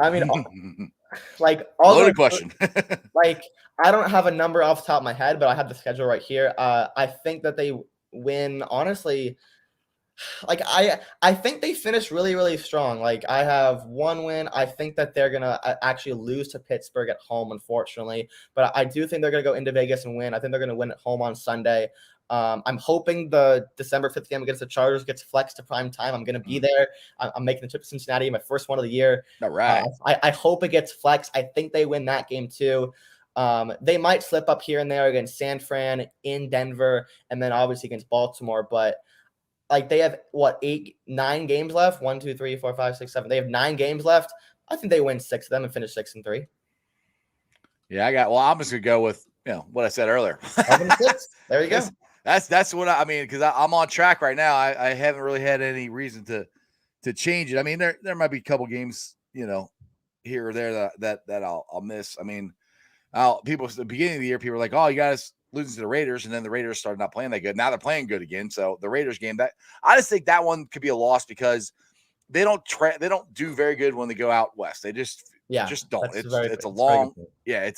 I mean, loaded question. I don't have a number off the top of my head, but I have the schedule right here. I think that they win. Honestly, Like I think they finished really, really strong. Like I have one win. I think that they're gonna actually lose to Pittsburgh at home, unfortunately. But I do think they're gonna go into Vegas and win. I think they're gonna win at home on Sunday. I'm hoping the December 5th game against the Chargers gets flexed to prime time. I'm gonna be there. I'm making the trip to Cincinnati, my first one of the year. All right. I hope it gets flexed. I think they win that game too. They might slip up here and there against San Fran, in Denver, and then obviously against Baltimore, but like they have what 9 games left. 1, 2, 3, 4, 5, 6, 7. They have 9 games left. I think they win 6 of them and finish 6-3. Yeah, I'm just gonna go with what I said earlier. 6. There you go. That's what I mean, because I'm on track right now. I haven't really had any reason to change it. I mean, there might be a couple games, here or there that I'll miss. I mean, people at the beginning of the year, people were like, "Oh, you guys losing to the Raiders," and then the Raiders started not playing that good. Now they're playing good again. So the Raiders game, that I just think that one could be a loss because they don't do very good when they go out west. They just don't. It's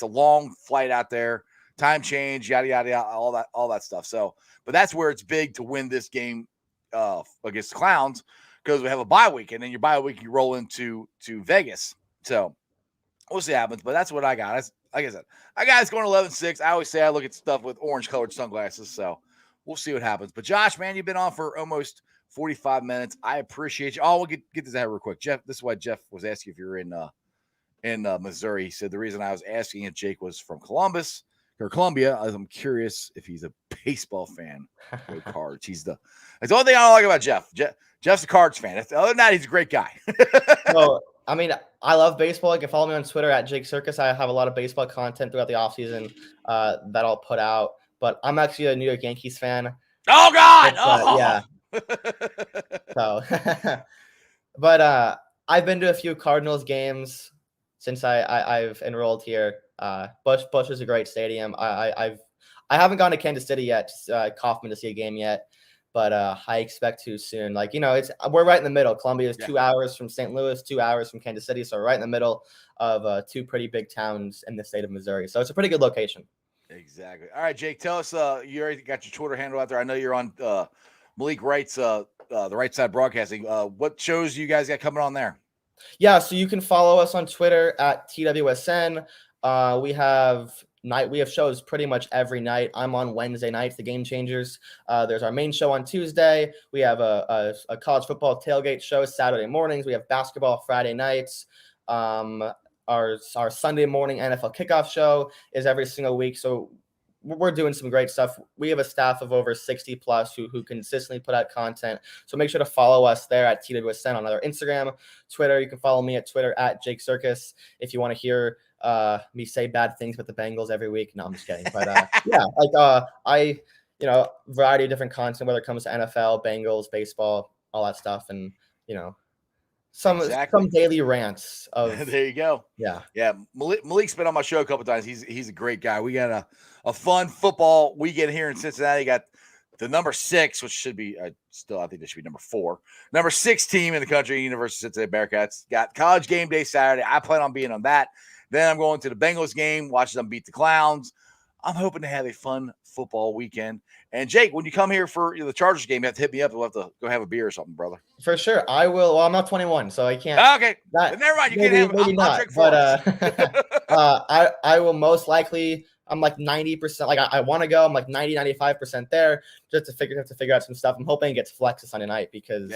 a long flight out there. Time change, yada yada yada, all that stuff. So, but that's where it's big to win this game against the Clowns, because we have a bye week, and then your bye week you roll into Vegas. So we'll see what happens. But that's what I got. Like I said, I got it's going 11-6. I always say I look at stuff with orange-colored sunglasses, so we'll see what happens. But Josh, man, you've been on for almost 45 minutes. I appreciate you. Oh, we'll get this out real quick. Jeff, this is why Jeff was asking if you're in Missouri. He said the reason I was asking if Jake was from Columbia. I'm curious if he's a baseball fan. Go Cards. That's the only thing I don't like about Jeff. Jeff's a Cards fan. Other than that, he's a great guy. So, I mean, I love baseball. You can follow me on Twitter at Jake Circus. I have a lot of baseball content throughout the offseason that I'll put out. But I'm actually a New York Yankees fan. Oh, God! Yeah. So, but I've been to a few Cardinals games since I've enrolled here. Busch is a great stadium. I haven't gone to Kansas City yet, Kaufman, to see a game yet. But I expect to soon. Like, we're right in the middle. Columbia is 2 hours from St. Louis, 2 hours from Kansas City. So right in the middle of 2 pretty big towns in the state of Missouri. So it's a pretty good location. Exactly. All right, Jake, tell us, you already got your Twitter handle out there. I know you're on Malik Wright's the Right Side Broadcasting. What shows you guys got coming on there? Yeah, so you can follow us on Twitter at TWSN. We have shows pretty much every night. I'm on Wednesday nights, the Game Changers. There's our main show on Tuesday. We have a college football tailgate show Saturday mornings. We have basketball Friday nights. Our Sunday morning NFL kickoff show is every single week. So we're doing some great stuff. We have a staff of over 60 plus who consistently put out content. So make sure to follow us there at TWSN on our Instagram, Twitter. You can follow me at Twitter at Jake Circus if you want to hear me say bad things about the Bengals every week. No, I'm just kidding. But variety of different content, whether it comes to NFL, Bengals, baseball, all that stuff. And, some daily rants of there you go. Yeah. Malik's been on my show a couple times. He's a great guy. We got a fun football weekend here in Cincinnati. Got the number 6, which should be I think this should be number 4. Number 6 team in the country, University of Cincinnati Bearcats. Got college game day Saturday. I plan on being on that. Then I'm going to the Bengals game, watching them beat the Clowns. I'm hoping to have a fun football weekend. And Jake, when you come here for the Chargers game, you have to hit me up. We'll have to go have a beer or something, brother. For sure. I will. Well, I'm not 21, so I can't. Okay. Never mind. You can't have maybe not. But I will most likely. I'm like 90%. Like I want to go. I'm like 90-95% there. Just to figure out some stuff. I'm hoping it gets flexed Sunday night because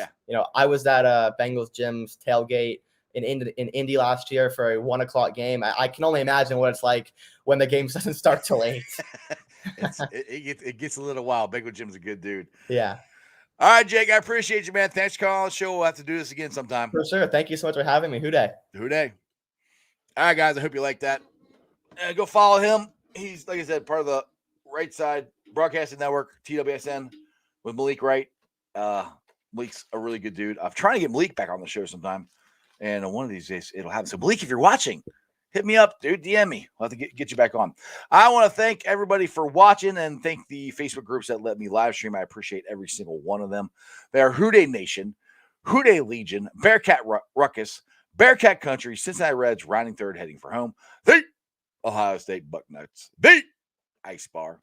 I was at Bengals Gym's tailgate in Indy last year for a 1:00 game. I can only imagine what it's like when the game doesn't start till 8. It gets a little wild. Bengal Jim's a good dude. Yeah. All right, Jake, I appreciate you, man. Thanks for calling on the show. We'll have to do this again sometime. For sure. Thank you so much for having me. Hooday. Hooday. All right, guys, I hope you like that. Go follow him. He's, like I said, part of the Right Side Broadcasting Network, TWSN, with Malik Wright. Malik's a really good dude. I'm trying to get Malik back on the show sometime. And one of these days, it'll happen. So, Malik, if you're watching, hit me up, dude. DM me. I'll have to get you back on. I want to thank everybody for watching and thank the Facebook groups that let me live stream. I appreciate every single one of them. They are Houday Nation, Houday Legion, Bearcat Ruckus, Bearcat Country, Cincinnati Reds, rounding third, heading for home, the Ohio State Bucknuts, the Ice Bar.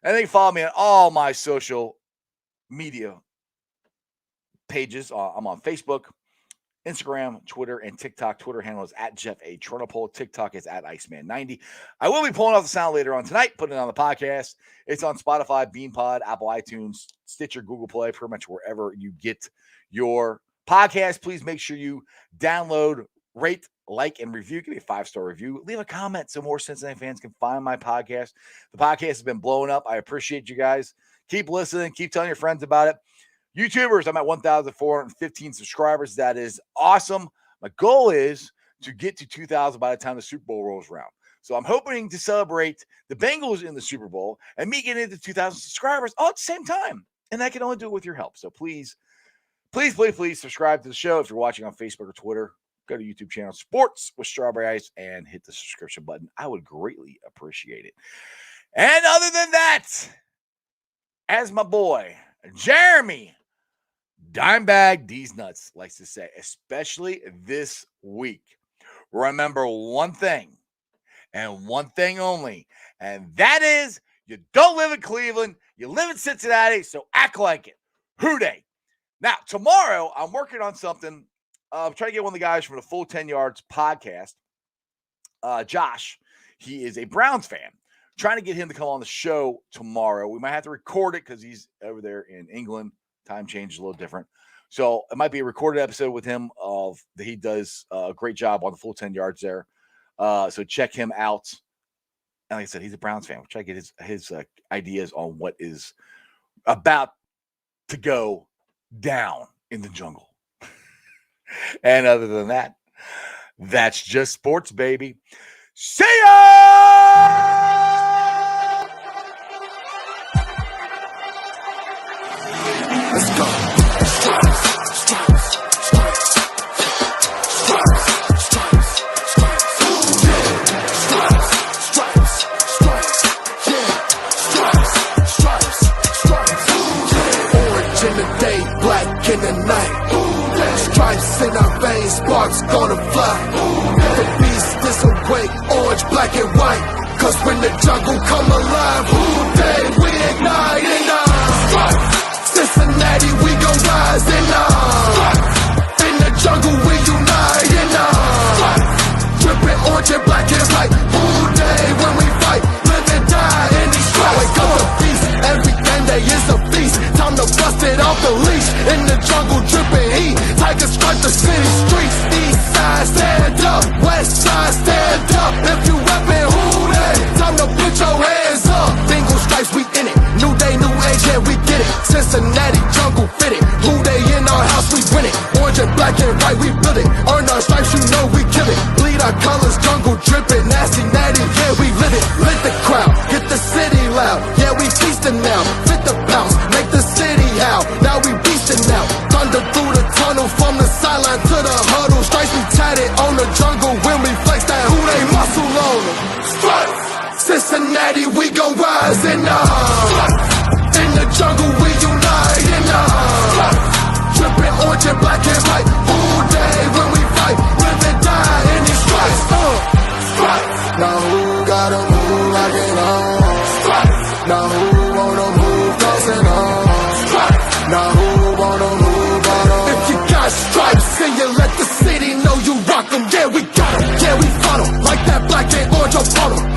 And then follow me on all my social media pages. I'm on Facebook, Instagram, Twitter, and TikTok. Twitter handle is at Jeff A. Trunapole. TikTok is at Iceman90. I will be pulling off the sound later on tonight, putting it on the podcast. It's on Spotify, BeanPod, Apple iTunes, Stitcher, Google Play, pretty much wherever you get your podcast. Please make sure you download, rate, like, and review. Give me a 5-star review. Leave a comment so more Cincinnati fans can find my podcast. The podcast has been blowing up. I appreciate you guys. Keep listening. Keep telling your friends about it. YouTubers, I'm at 1,415 subscribers. That is awesome. My goal is to get to 2,000 by the time the Super Bowl rolls around. So I'm hoping to celebrate the Bengals in the Super Bowl and me getting into 2,000 subscribers all at the same time. And I can only do it with your help. So please subscribe to the show. If you're watching on Facebook or Twitter, go to YouTube channel Sports with Strawberry Ice and hit the subscription button. I would greatly appreciate it. And other than that, as my boy, Jeremy Dimebag D's Nuts likes to say, especially this week, remember one thing and one thing only, and that is you don't live in Cleveland, you live in Cincinnati, so act like it. Hooday. Now, tomorrow, I'm working on something. I'm trying to get one of the guys from the Full 10 Yards podcast, Josh. He is a Browns fan. Trying to get him to come on the show tomorrow. We might have to record it because he's over there in England. Time change is a little different. So it might be a recorded episode with him he does a great job on the Full 10 Yards there. So check him out. And like I said, he's a Browns fan. We'll try to get his ideas on what is about to go down in the jungle. And other than that, that's just sports, baby. See ya! Let's go. Stripes, stripes, stripes, stripes, stripes, stripes, stripes, stripes, yeah, stripes, stripes, stripes, yeah. Orange in the day, black in the night. Stripes in our veins, sparks gonna fly. The beast disobey, orange, black and white. Cause when the jungle come alive, day we ignite and Cincinnati, we gon' rise and in the jungle we unite and dripping orange and black is like day when we fight, live and die in these stripes. Wake up the beast, every day is a feast. Time to bust it off the leash. In the jungle dripping heat, tigers stripe the city streets. East side stand up, west side stand up. If you reppin' time to put your hands up. Bengals stripes, we in it. New day, new age, yeah, we get it. Cincinnati jungle fitted. Who they in our house, we win it. Orange and black and white, we build it. Earn our stripes, you know we kill it. Bleed our colors, jungle dripping. Nasty, natty, yeah, we live it. Lit the crowd, get the city loud. Yeah, we feasting now. Fit the bounce, make the city howl. Now we beastin' now. Thunder through the tunnel, from the sideline to the huddle. Stripes we tatted on the jungle when we flex that who they muscle on them. Stripes. Cincinnati, we gon' rise and in the jungle we unite and dripping orange and black and white. All day when we fight, live and die in these stripes. Stripes. Now who gotta move like it on? Stripes. Now who wanna move close and on? Stripes. Now who wanna move on? If you got stripes and you let the city know you rock 'em, yeah we got 'em, yeah we fought 'em. Like that black and orange on them.